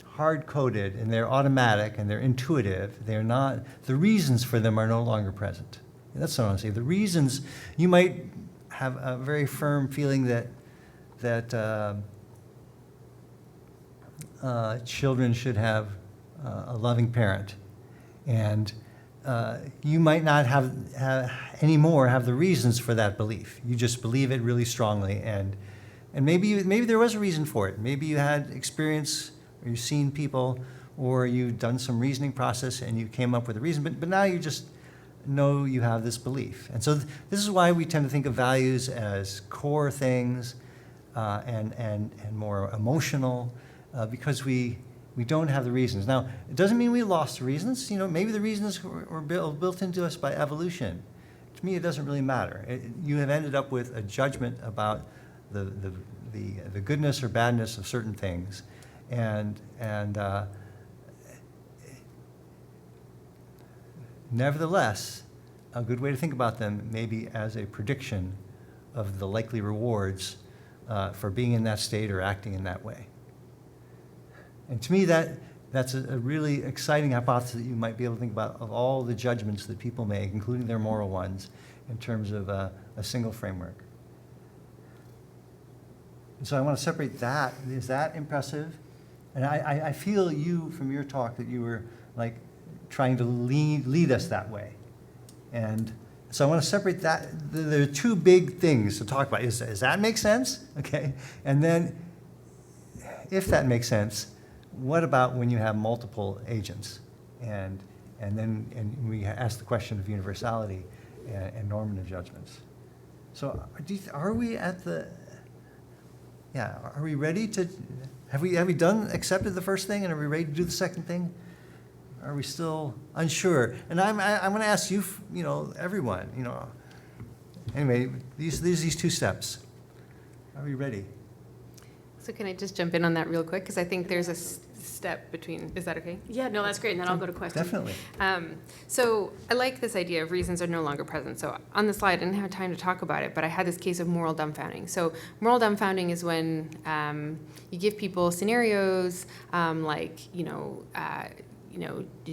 hard-coded and they're automatic and they're intuitive. They're not, the reasons for them are no longer present. And that's what I want to say. The reasons, you might have a very firm feeling that children should have a loving parent, and you might not have anymore have the reasons for that belief. You just believe it really strongly, and maybe there was a reason for it. Maybe you had experience, or you've seen people, or you've done some reasoning process and you came up with a reason. But now you just know you have this belief, and so this is why we tend to think of values as core things and more emotional, because we don't have the reasons. Now, it doesn't mean we lost the reasons. You know, maybe the reasons were built into us by evolution. To me, it doesn't really matter. You have ended up with a judgment about the goodness or badness of certain things, and nevertheless, a good way to think about them maybe as a prediction of the likely rewards for being in that state or acting in that way. And to me, that's a really exciting hypothesis that you might be able to think about of all the judgments that people make, including their moral ones, in terms of a single framework. And so I want to separate that. Is that impressive? And I feel you, from your talk, that you were like trying to lead us that way. And so I want to separate that. There are two big things to talk about. Does that make sense? Okay. And then, if that makes sense, what about when you have multiple agents? And we ask the question of universality and normative judgments. So are we at the, are we ready to, have we accepted the first thing, and are we ready to do the second thing? Are we still unsure? And I'm going to ask you, everyone, anyway, these two steps. Are we ready? So can I just jump in on that real quick? Because I think there's a step between, is that okay? Yeah, no, that's great, and then I'll go to questions. Definitely. So I like this idea of reasons are no longer present. So on the slide, I didn't have time to talk about it, but I had this case of moral dumbfounding. So moral dumbfounding is when you give people scenarios like,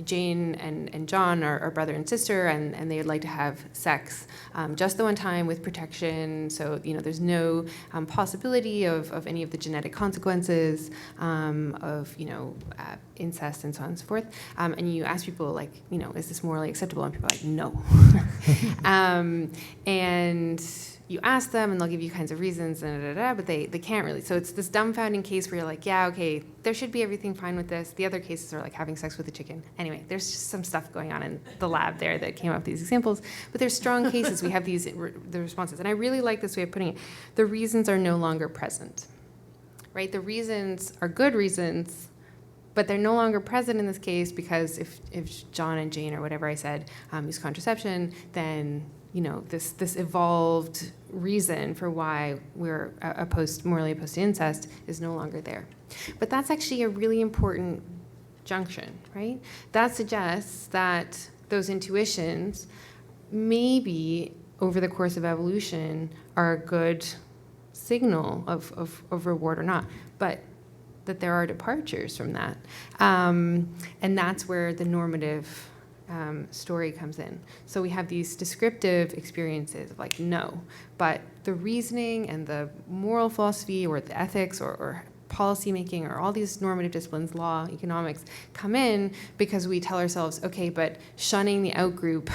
Jane and John are brother and sister, and they would like to have sex just the one time with protection. So, there's no possibility of any of the genetic consequences of, incest and so on and so forth. And you ask people, like, is this morally acceptable? And people are like, no. And you ask them, and they'll give you kinds of reasons, but they can't really. So it's this dumbfounding case where you're like, yeah, okay, there should be everything fine with this. The other cases are like having sex with a chicken. Anyway, there's just some stuff going on in the lab there that came up with these examples. But there's strong cases. We have the responses. And I really like this way of putting it. The reasons are no longer present, right? The reasons are good reasons, but they're no longer present in this case because if John and Jane or whatever I said use contraception, then this evolved reason for why we're morally opposed to incest is no longer there. But that's actually a really important junction, right? That suggests that those intuitions maybe over the course of evolution are a good signal of reward or not, but that there are departures from that. And that's where the normative story comes in. So we have these descriptive experiences of like, no, but the reasoning and the moral philosophy or the ethics or policy making or all these normative disciplines, law, economics, come in because we tell ourselves, okay, but shunning the outgroup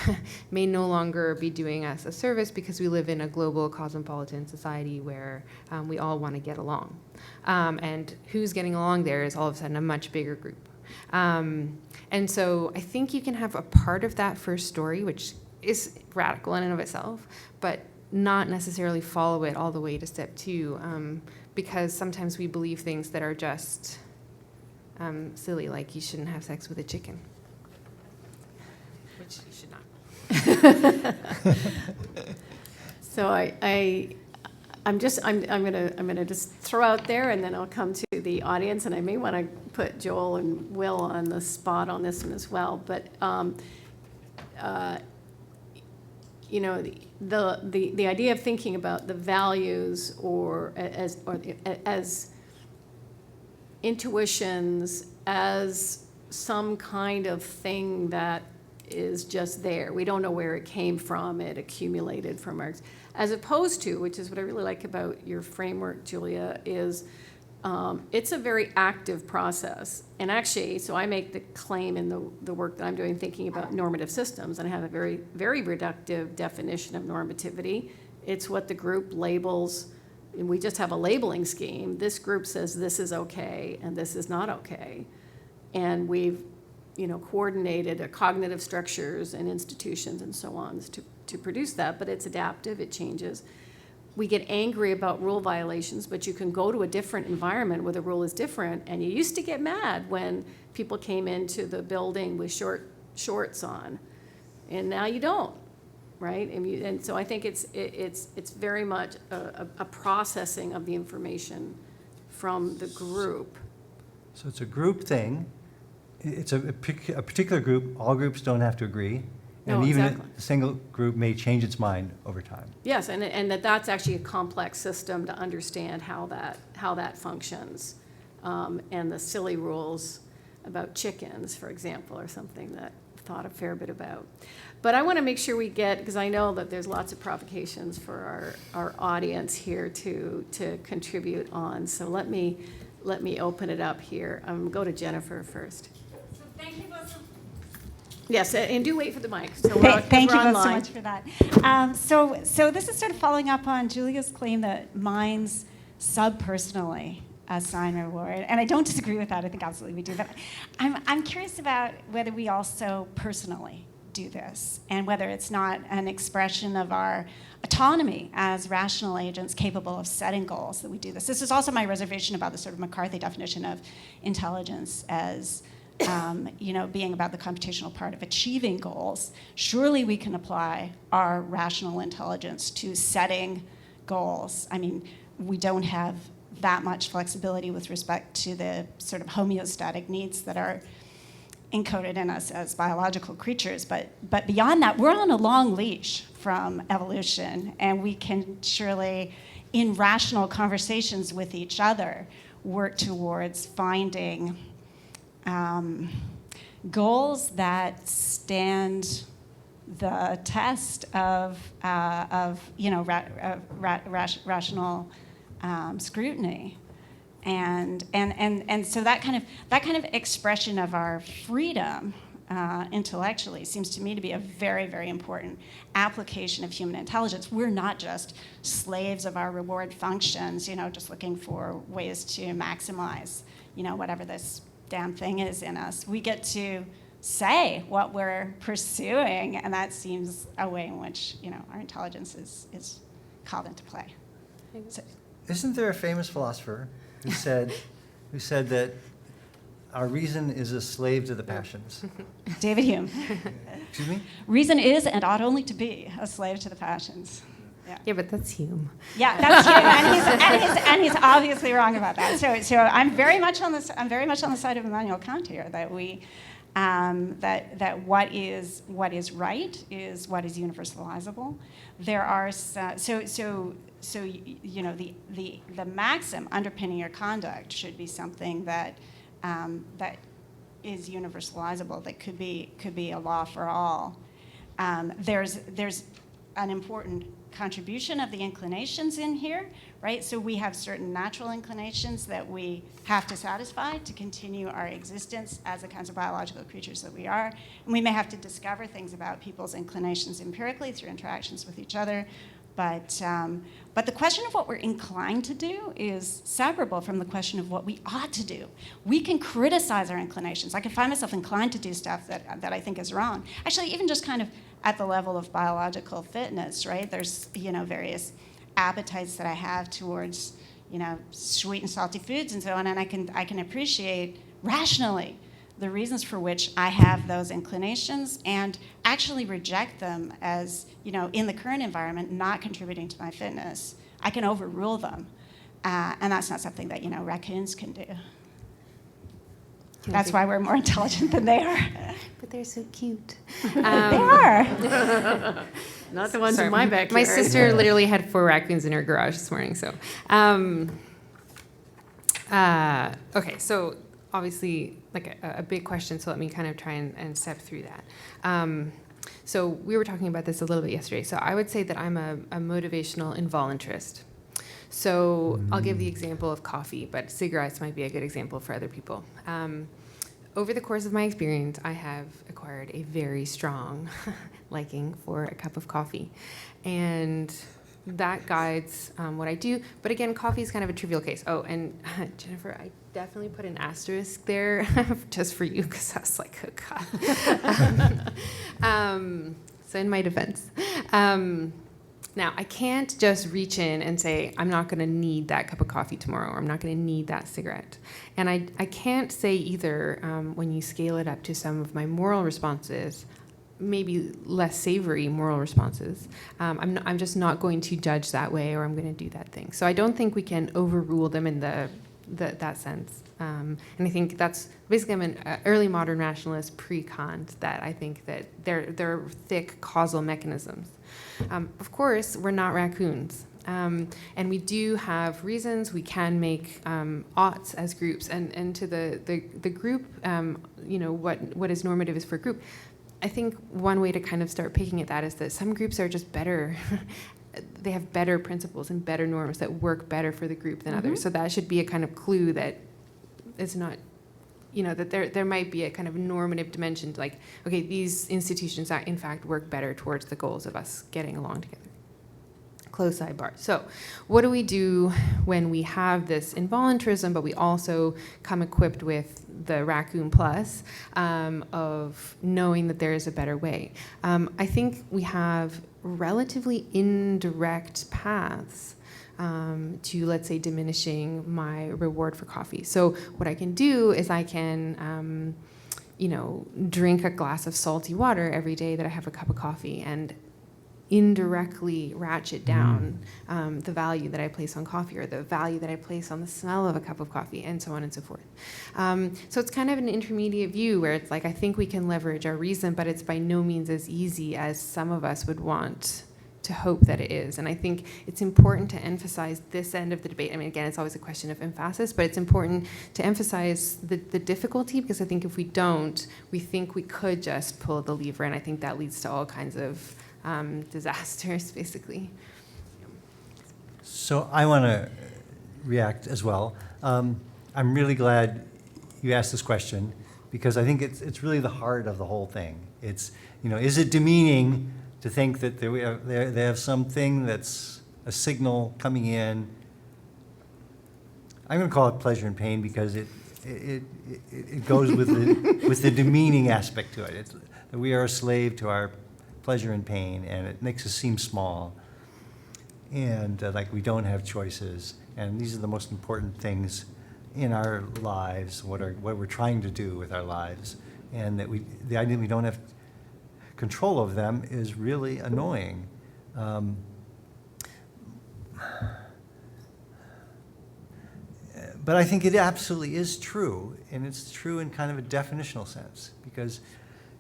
may no longer be doing us a service because we live in a global cosmopolitan society where we all want to get along. And who's getting along there is all of a sudden a much bigger group. And so I think you can have a part of that first story, which is radical in and of itself, but not necessarily follow it all the way to step 2, because sometimes we believe things that are just silly, like you shouldn't have sex with a chicken, which you should not. So I'm gonna just throw out there, and then I'll come to the audience, and I may want to put Joel and Will on the spot on this one as well. But you know, the idea of thinking about the values or as intuitions as some kind of thing that is just there. We don't know where it came from. It accumulated from our, as opposed to, which is what I really like about your framework, Julia, is it's a very active process. And actually, so I make the claim in the work that I'm doing thinking about normative systems, and I have a very, very reductive definition of normativity. It's what the group labels, and we just have a labeling scheme. This group says this is okay and this is not okay. And we've, you know, coordinated cognitive structures and institutions and so on to produce that, but it's adaptive, it changes. We get angry about rule violations, but you can go to a different environment where the rule is different, and you used to get mad when people came into the building with shorts on, and now you don't, right? And so I think it's very much a processing of the information from the group. So it's a group thing. It's a particular group. All groups don't have to agree. And No, even exactly. a single group may change its mind over time. Yes, and that's actually a complex system to understand how that functions. And the silly rules about chickens, for example, are something that I've thought a fair bit about. But I want to make sure we get, because I know that there's lots of provocations for our audience here to contribute on. So let me open it up here. Go to Jennifer first. So thank you both so Yes, and do wait for the mic. So Thank you we're both so online. much for that. So this is sort of following up on Julia's claim that minds subpersonally assign reward, and I don't disagree with that. I think absolutely we do. But I'm curious about whether we also personally do this, and whether it's not an expression of our autonomy as rational agents capable of setting goals that we do this. This is also my reservation about the sort of McCarthy definition of intelligence as being about the computational part of achieving goals. Surely we can apply our rational intelligence to setting goals. I mean, we don't have that much flexibility with respect to the sort of homeostatic needs that are encoded in us as biological creatures. But beyond that, we're on a long leash from evolution, and we can surely, in rational conversations with each other, work towards finding goals that stand the test of rational scrutiny, and so that kind of expression of our freedom intellectually seems to me to be a very, very important application of human intelligence. We're not just slaves of our reward functions, just looking for ways to maximize, whatever this damn thing is in us. We get to say what we're pursuing, and that seems a way in which our intelligence is called into play. So, Isn't there a famous philosopher who said that our reason is a slave to the passions? David Hume. Excuse me? Reason is and ought only to be a slave to the passions. Yeah, but that's Hume. Yeah, that's Hume, and he's obviously wrong about that. So I'm very much on the side of Immanuel Kant here, that we that what is right is what is universalizable. There are the maxim underpinning your conduct should be something that is universalizable, that could be a law for all. There's an important contribution of the inclinations in here, right? So we have certain natural inclinations that we have to satisfy to continue our existence as the kinds of biological creatures that we are. And we may have to discover things about people's inclinations empirically through interactions with each other. But the question of what we're inclined to do is separable from the question of what we ought to do. We can criticize our inclinations. I can find myself inclined to do stuff that I think is wrong. Actually, even just kind of at the level of biological fitness, right? There's, various appetites that I have towards, sweet and salty foods and so on, and I can appreciate rationally the reasons for which I have those inclinations and actually reject them as, in the current environment, not contributing to my fitness. I can overrule them. And that's not something that, raccoons can do. That's why we're more intelligent than they are. But they're so cute. They are. Not the ones in my backyard. My sister literally had 4 raccoons in her garage this morning. So, okay, so obviously, like a big question, so let me kind of try and step through that. So we were talking about this a little bit yesterday. So I would say that I'm a motivational involuntarist. So I'll give the example of coffee, but cigarettes might be a good example for other people. Over the course of my experience, I have acquired a very strong liking for a cup of coffee. And that guides what I do. But again, coffee is kind of a trivial case. Oh, and Jennifer, I definitely put an asterisk there just for you, because I was like, oh, God. So in my defense. Now, I can't just reach in and say, I'm not going to need that cup of coffee tomorrow, or I'm not going to need that cigarette. And I can't say either, when you scale it up to some of my moral responses, maybe less savory moral responses, I'm just not going to judge that way, or I'm going to do that thing. So I don't think we can overrule them in that sense. And I think that's basically, I'm an early modern rationalist pre-Kant, that I think that they're thick causal mechanisms. Of course, we're not raccoons. And we do have reasons. We can make oughts as groups. And to the group, what is normative is for group. I think one way to kind of start picking at that is that some groups are just better. They have better principles and better norms that work better for the group than others. So that should be a kind of clue that it's not, that there might be a kind of normative dimension, like, okay, these institutions that in fact work better towards the goals of us getting along together. Close sidebar. So what do we do when we have this involuntarism, but we also come equipped with the raccoon plus of knowing that there is a better way? I think we have relatively indirect paths to, let's say, diminishing my reward for coffee. So what I can do is I can, drink a glass of salty water every day that I have a cup of coffee, and indirectly ratchet down the value that I place on coffee, or the value that I place on the smell of a cup of coffee, and so on and so forth. So it's kind of an intermediate view where it's like, I think we can leverage our reason, but it's by no means as easy as some of us would want to hope that it is. And I think it's important to emphasize this end of the debate. I mean, again, it's always a question of emphasis, but it's important to emphasize the difficulty, because I think if we don't, we think we could just pull the lever, and I think that leads to all kinds of disasters, basically. So I want to react as well. I'm really glad you asked this question, because I think it's really the heart of the whole thing. It's, is it demeaning to think that they have something that's a signal coming in? I'm going to call it pleasure and pain, because it goes with the demeaning aspect to it. It's that we are a slave to our pleasure and pain, and it makes us seem small, and like we don't have choices. And these are the most important things in our lives, what we're trying to do with our lives, and that the idea that we don't have control of them is really annoying. But I think it absolutely is true, and it's true in kind of a definitional sense, because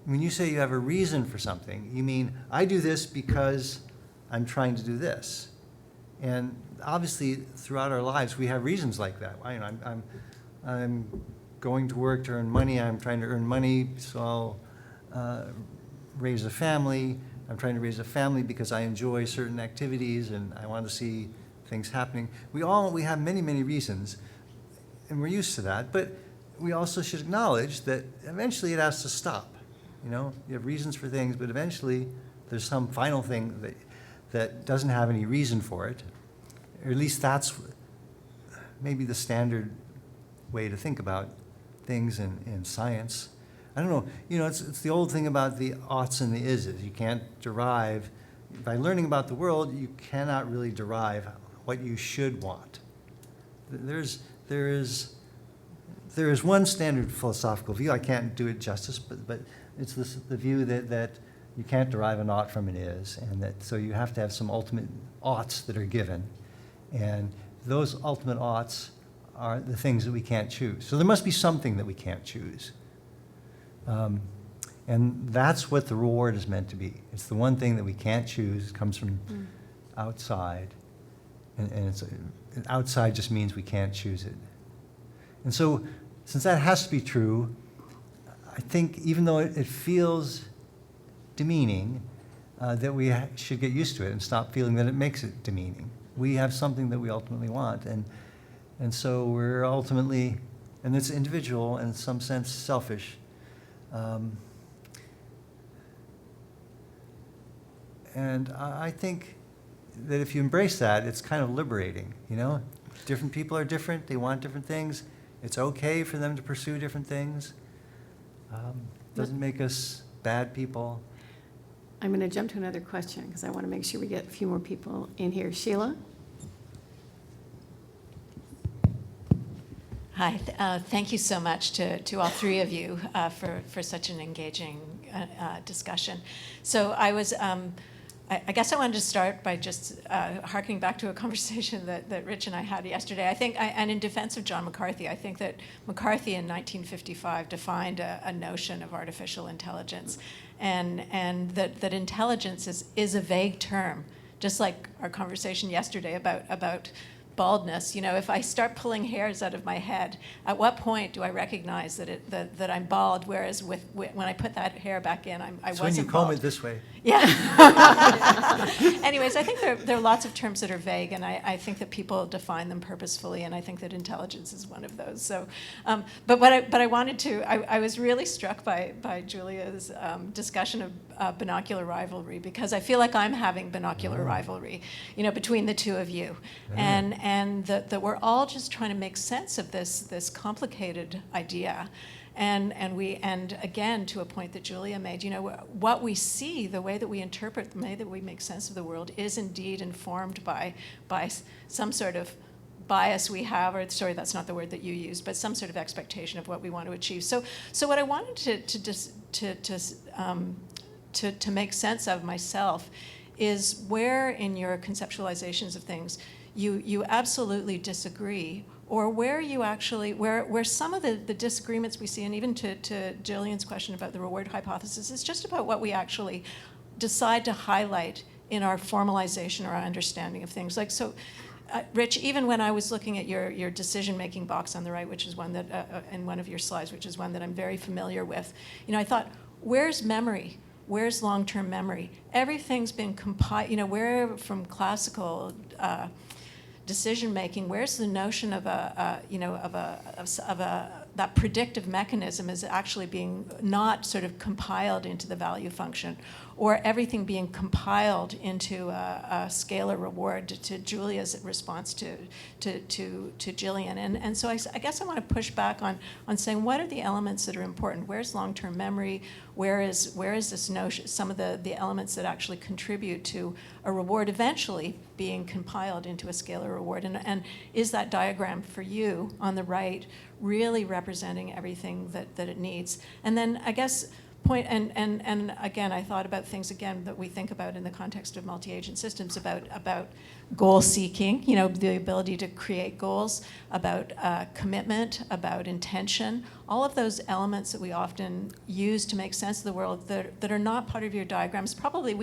when you say you have a reason for something, you mean, I do this because I'm trying to do this. And obviously, throughout our lives, we have reasons like that. I'm going to work to earn money. I'm trying to earn money, so I'll raise a family. I'm trying to raise a family because I enjoy certain activities and I want to see things happening. We have many, many reasons, and we're used to that, but we also should acknowledge that eventually it has to stop. You know, you have reasons for things, but eventually there's some final thing that doesn't have any reason for it, or at least that's maybe the standard way to think about things in science. I don't know, you know, it's the old thing about the oughts and the ises. You can't derive, by learning about the world, you cannot really derive what you should want. There is one standard philosophical view. I can't do it justice, but it's the view that you can't derive an ought from an is, and that so you have to have some ultimate oughts that are given, and those ultimate oughts are the things that we can't choose. So there must be something that we can't choose. And that's what the reward is meant to be. It's the one thing that we can't choose. It comes from outside. And outside just means we can't choose it. And so since that has to be true, I think even though it feels demeaning, that we should get used to it and stop feeling that it makes it demeaning. We have something that we ultimately want. And so we're ultimately, and it's individual and in some sense selfish. And I think that if you embrace that, it's kind of liberating, you know? Different people are different, they want different things. It's okay for them to pursue different things. Doesn't make us bad people. I'm going to jump to another question because I want to make sure we get a few more people in here. Sheila? Hi, thank you so much to all three of you for such an engaging discussion. So I guess I wanted to start by just harkening back to a conversation that Rich and I had yesterday. I think, and in defense of John McCarthy, I think that McCarthy in 1955 defined a notion of artificial intelligence, and that intelligence is a vague term, just like our conversation yesterday about baldness. You know, if I start pulling hairs out of my head, at what point do I recognize that I'm bald? Whereas when I put that hair back in, I wasn't bald. So when you comb it this way. Yeah. Anyways, I think there are lots of terms that are vague, and I think that people define them purposefully, and I think that intelligence is one of those. So, but I wanted to. I was really struck by Julia's discussion of binocular rivalry, because I feel like I'm having binocular rivalry, you know, between the two of you, and that we're all just trying to make sense of this complicated idea. And again, to a point that Julia made, you know, what we see, the way that we interpret, the way that we make sense of the world is indeed informed by some sort of bias we have, or sorry, that's not the word that you used, but some sort of expectation of what we want to achieve. So what I wanted to make sense of myself is where in your conceptualizations of things you absolutely disagree, or where you actually, where some of the disagreements we see, and even to Gillian's question about the reward hypothesis, is just about what we actually decide to highlight in our formalization or our understanding of things. Like, so, Rich, even when I was looking at your decision-making box on the right, which is one that, in one of your slides, which is one that I'm very familiar with, you know, I thought, where's memory? Where's long-term memory? Everything's been compiled, you know, where from classical decision making, where's the notion of that predictive mechanism is actually being not sort of compiled into the value function, or everything being compiled into a scalar reward, to Julia's response to Gillian. And so I guess I want to push back on saying, what are the elements that are important? Where's long-term memory? Where is this notion, some of the elements that actually contribute to a reward eventually being compiled into a scalar reward? And is that diagram for you on the right really representing everything that it needs? And then I guess and again, I thought about things again that we think about in the context of multi-agent systems, about goal seeking, you know, the ability to create goals, about commitment, about intention, all of those elements that we often use to make sense of the world that are not part of your diagrams. Probably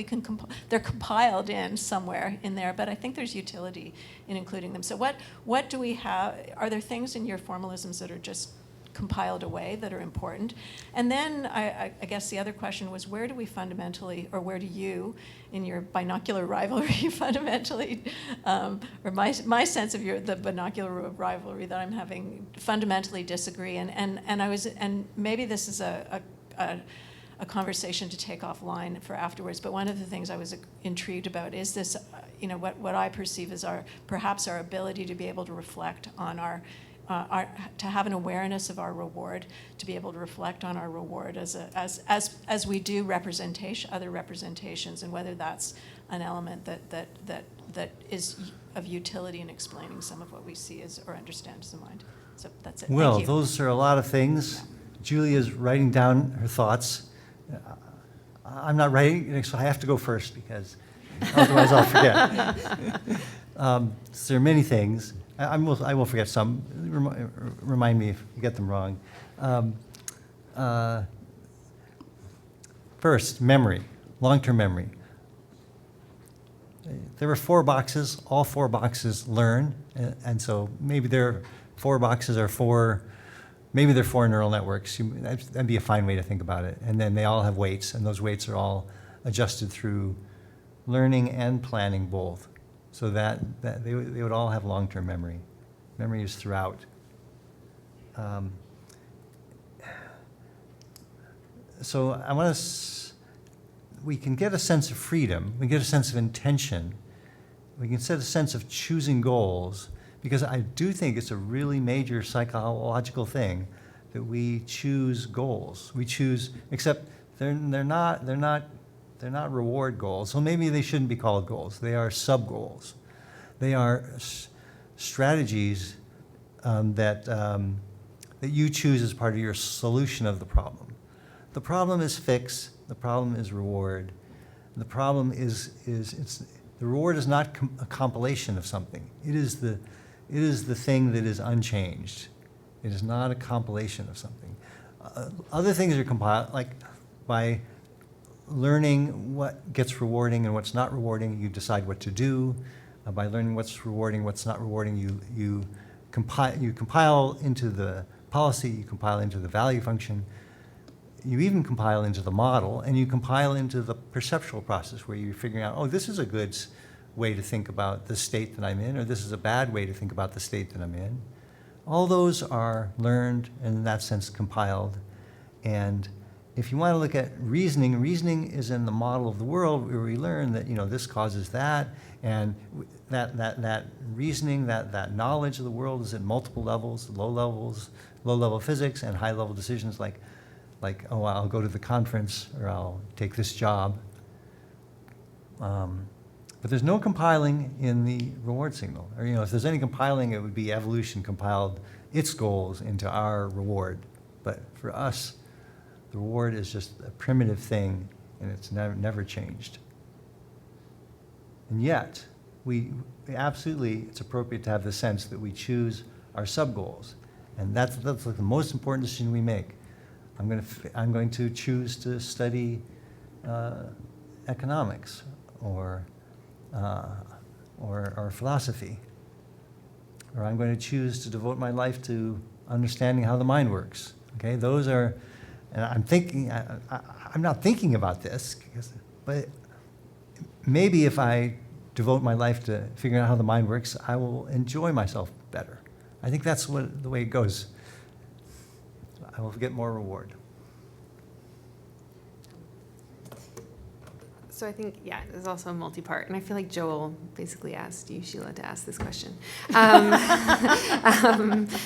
they're compiled in somewhere in there, but I think there's utility in including them. So what do we have? Are there things in your formalisms that are just compiled away that are important. And then I guess the other question was, where do we fundamentally, or where do you, in your binocular rivalry, fundamentally, or my sense of the binocular rivalry that I'm having, fundamentally disagree? And maybe this is a conversation to take offline for afterwards, but one of the things I was intrigued about is this, what I perceive as perhaps our ability to be able to reflect on to have an awareness of our reward, to be able to reflect on our reward as we do other representations, and whether that's an element that is of utility in explaining some of what we see or understand as the mind. So that's it. Well, Thank you. those are a lot of things. Julia's writing down her thoughts. I'm not writing, so I have to go first because otherwise I'll forget. So there are many things. I will forget some. Remind me if you get them wrong. First, memory, long-term memory. There were 4 boxes. All 4 boxes learn, and so maybe there 4 boxes are 4. Maybe they're 4 neural networks. That'd be a fine way to think about it. And then they all have weights, and those weights are all adjusted through learning and planning both, so that they would all have long-term memory. Memory is throughout. So I want we can get a sense of freedom. We can get a sense of intention. We can set a sense of choosing goals, because I do think it's a really major psychological thing that we choose goals. We choose, except they're not reward goals. So maybe they shouldn't be called goals. They are sub-goals. They are strategies that you choose as part of your solution of the problem. The problem is fix. The problem is reward. The problem is the reward is not a compilation of something. It is the thing that is unchanged. It is not a compilation of something. Other things are compiled, like by learning what gets rewarding and what's not rewarding, you decide what to do. By learning what's rewarding, what's not rewarding, you compile into the policy, you compile into the value function, you even compile into the model, and you compile into the perceptual process where you're figuring out, oh, this is a good way to think about the state that I'm in, or this is a bad way to think about the state that I'm in. All those are learned and in that sense compiled. And if you want to look at reasoning, reasoning is in the model of the world where we learn that, this causes that, and that reasoning, that knowledge of the world is at multiple levels, low-level physics and high-level decisions like, oh, I'll go to the conference or I'll take this job. But there's no compiling in the reward signal. Or, if there's any compiling, it would be evolution compiled its goals into our reward. But for us, the reward is just a primitive thing, and it's never changed. And yet, absolutely, it's appropriate to have the sense that we choose our sub-goals. And that's like the most important decision we make. I'm going to choose to study economics or philosophy, or I'm going to choose to devote my life to understanding how the mind works. Okay, those are, and I'm not thinking about this, but maybe if I devote my life to figuring out how the mind works, I will enjoy myself better. I think that's the way it goes. I will get more reward. So I think, there's also a multi-part, and I feel like Joel basically asked you, Sheila, to ask this question.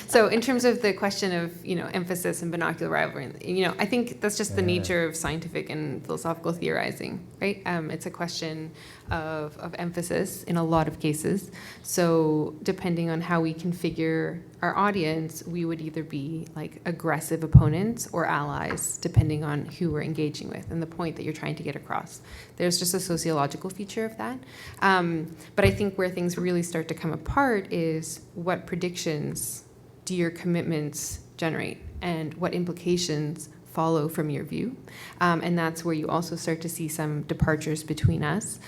So in terms of the question of, emphasis and binocular rivalry, I think that's just the nature of scientific and philosophical theorizing, right? It's a question of emphasis in a lot of cases. So depending on how we configure our audience, we would either be like aggressive opponents or allies, depending on who we're engaging with and the point that you're trying to get across. There's just a sociological feature of that. But I think where things really start to come apart is what predictions do your commitments generate and what implications follow from your view. And that's where you also start to see some departures between us.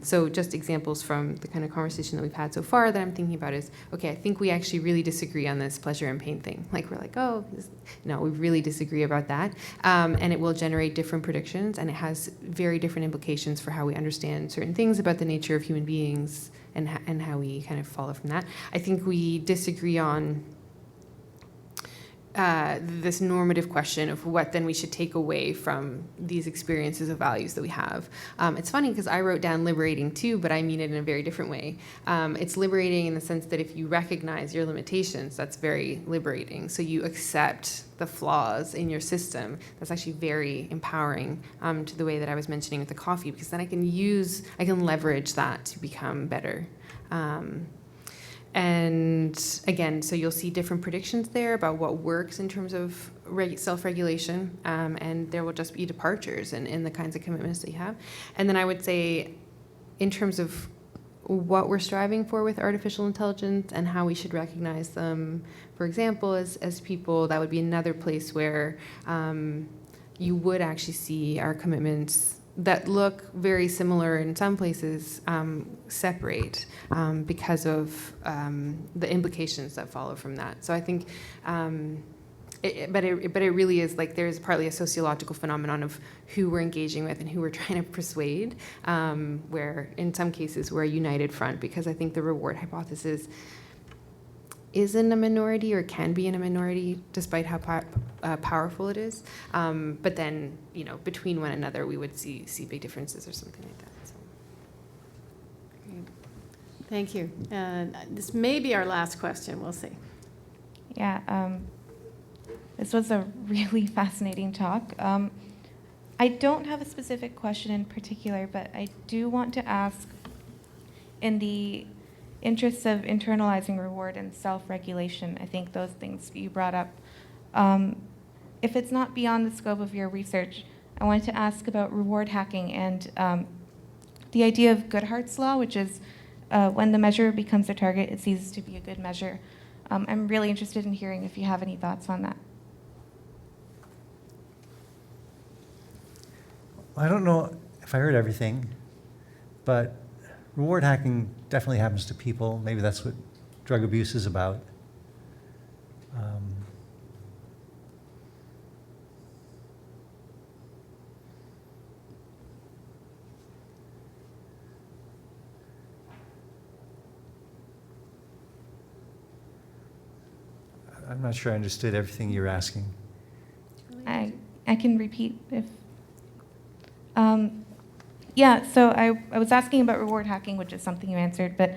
So just examples from the kind of conversation that we've had so far that I'm thinking about is, okay, I think we actually really disagree on this pleasure and pain thing. Like, we're like, oh, no, we really disagree about that. And it will generate different predictions, and it has very different implications for how we understand certain things about the nature of human beings and how we kind of follow from that. I think we disagree on this normative question of what then we should take away from these experiences of values that we have. It's funny because I wrote down liberating too, but I mean it in a very different way. It's liberating in the sense that if you recognize your limitations, that's very liberating. So you accept the flaws in your system. That's actually very empowering to the way that I was mentioning with the coffee, because then I can leverage that to become better. And again, so you'll see different predictions there about what works in terms of self-regulation, and there will just be departures in the kinds of commitments that you have. And then I would say, in terms of what we're striving for with artificial intelligence and how we should recognize them, for example, as people, that would be another place where you would actually see our commitments that look very similar in some places separate because of the implications that follow from that. So I think, but it really is like there's partly a sociological phenomenon of who we're engaging with and who we're trying to persuade, where in some cases we're a united front, because I think the reward hypothesis is in a minority or can be in a minority despite how powerful it is. But then, between one another, we would see big differences or something like that. So. Great. Thank you. This may be our last question. We'll see. Yeah, this was a really fascinating talk. I don't have a specific question in particular, but I do want to ask, in the interests of internalizing reward and self-regulation, I think those things you brought up, if it's not beyond the scope of your research, I wanted to ask about reward hacking and the idea of Goodhart's law, which is when the measure becomes a target, it ceases to be a good measure. I'm really interested in hearing if you have any thoughts on that. I don't know if I heard everything, but reward hacking definitely happens to people. Maybe that's what drug abuse is about. I'm not sure I understood everything you were asking. I can repeat if... Yeah, so I was asking about reward hacking, which is something you answered, but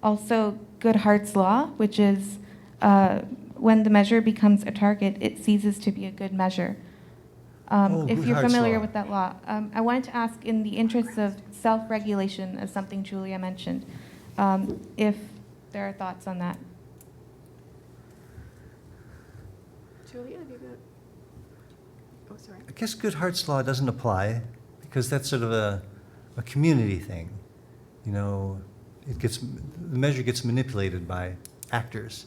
also Goodhart's law, which is when the measure becomes a target, it ceases to be a good measure. If you're Goodhart's familiar law. with that law. I wanted to ask, in the interests of self-regulation, as something Julia mentioned, if there are thoughts on that. Julia, have you got? Oh, sorry. I guess Goodhart's law doesn't apply because that's sort of a community thing. The measure gets manipulated by actors.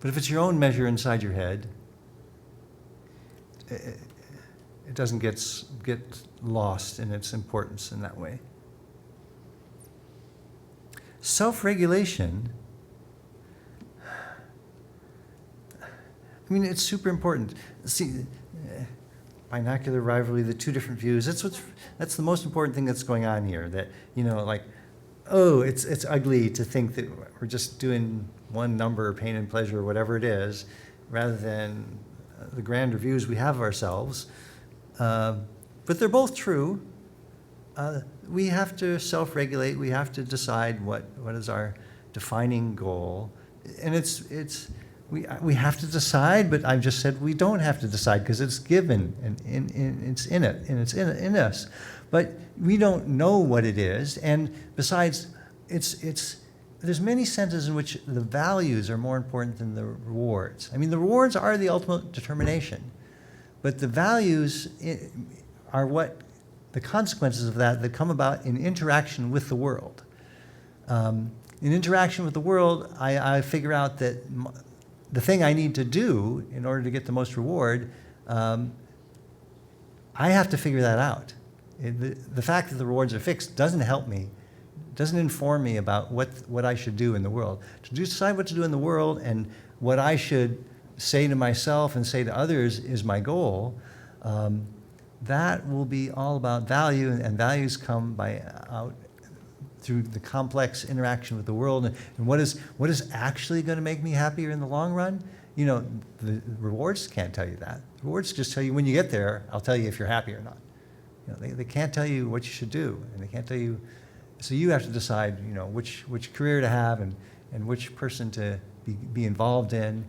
But if it's your own measure inside your head, it doesn't get lost in its importance in that way. Self-regulation, it's super important. See, binocular rivalry, the two different views, that's the most important thing that's going on here. That, it's ugly to think that we're just doing one number, pain and pleasure, or whatever it is, rather than the grander views we have of ourselves. But they're both true. We have to self-regulate. We have to decide what is our defining goal. And we have to decide, but I've just said we don't have to decide because it's given and it's in it and it's in us. But we don't know what it is, and besides, there's many senses in which the values are more important than the rewards. The rewards are the ultimate determination, but the values are what the consequences of that come about in interaction with the world. In interaction with the world, I figure out that the thing I need to do in order to get the most reward I have to figure that out. The fact that the rewards are fixed doesn't help me, doesn't inform me about what I should do in the world. To decide what to do in the world and what I should say to myself and say to others is my goal. That will be all about value, and values come out through the complex interaction with the world. And what is actually going to make me happier in the long run? You know, the rewards can't tell you that. The rewards just tell you when you get there, I'll tell you if you're happy or not. You know, they can't tell you what you should do, and they can't tell you. So you have to decide, you know, which career to have and which person to be involved in,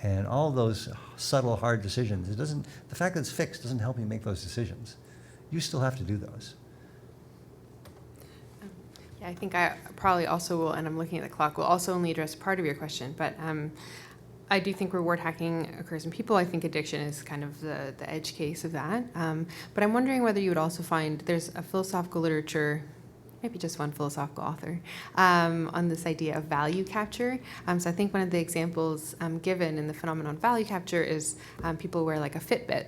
and all those subtle, hard decisions. The fact that it's fixed doesn't help you make those decisions. You still have to do those. Yeah, I think I probably also will, and I'm looking at the clock, will also only address part of your question, but I do think reward hacking occurs in people. I think addiction is kind of the edge case of that. But I'm wondering whether you would also find there's a philosophical literature, maybe just one philosophical author, on this idea of value capture. So I think one of the examples given in the phenomenon of value capture is people wear like a Fitbit.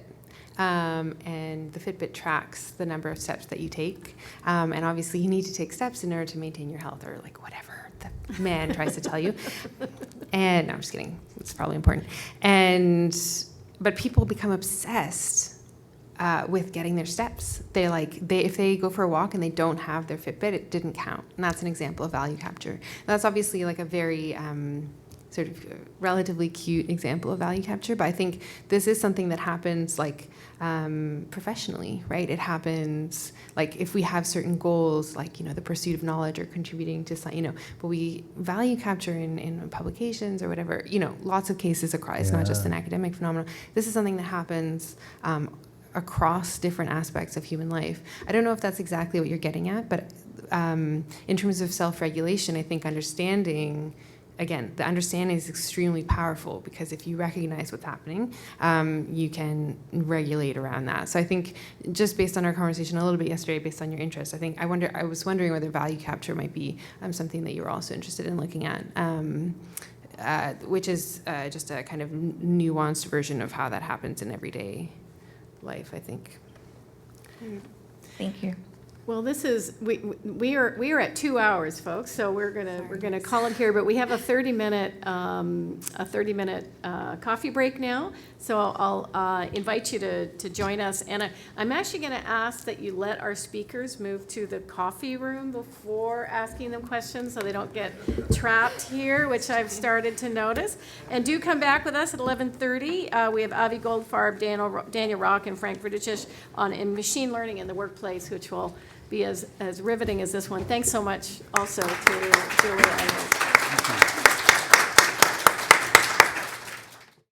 And the Fitbit tracks the number of steps that you take. And obviously you need to take steps in order to maintain your health, or like whatever the man tries to tell you. And no, I'm just kidding. It's probably important. But people become obsessed with getting their steps. If they go for a walk and they don't have their Fitbit, it didn't count. And that's an example of value capture. That's obviously like a very sort of relatively cute example of value capture, but I think this is something that happens like professionally, right? It happens like if we have certain goals, like, you know, the pursuit of knowledge or contributing to, you know, but we value capture in publications or whatever, you know, lots of cases across, it's not just an academic phenomenon. This is something that happens across different aspects of human life. I don't know if that's exactly what you're getting at, but in terms of self-regulation, I think understanding, again, the understanding is extremely powerful, because if you recognize what's happening, you can regulate around that. So I think just based on our conversation a little bit yesterday, based on your interest, I was wondering whether value capture might be something that you were also interested in looking at, which is just a kind of nuanced version of how that happens in everyday life, I think. Thank you. Well, this is we are at 2 hours, folks. So we're gonna call it here. But we have a 30-minute coffee break now. So I'll invite you to join us. And I'm actually going to ask that you let our speakers move to the coffee room before asking them questions, so they don't get trapped here, which I've started to notice. And do come back with us at 11:30. We have Avi Goldfarb, Daniel Rock, and Frank Reductionist in machine learning in the workplace, which will be as riveting as this one. Thanks so much also to Julia.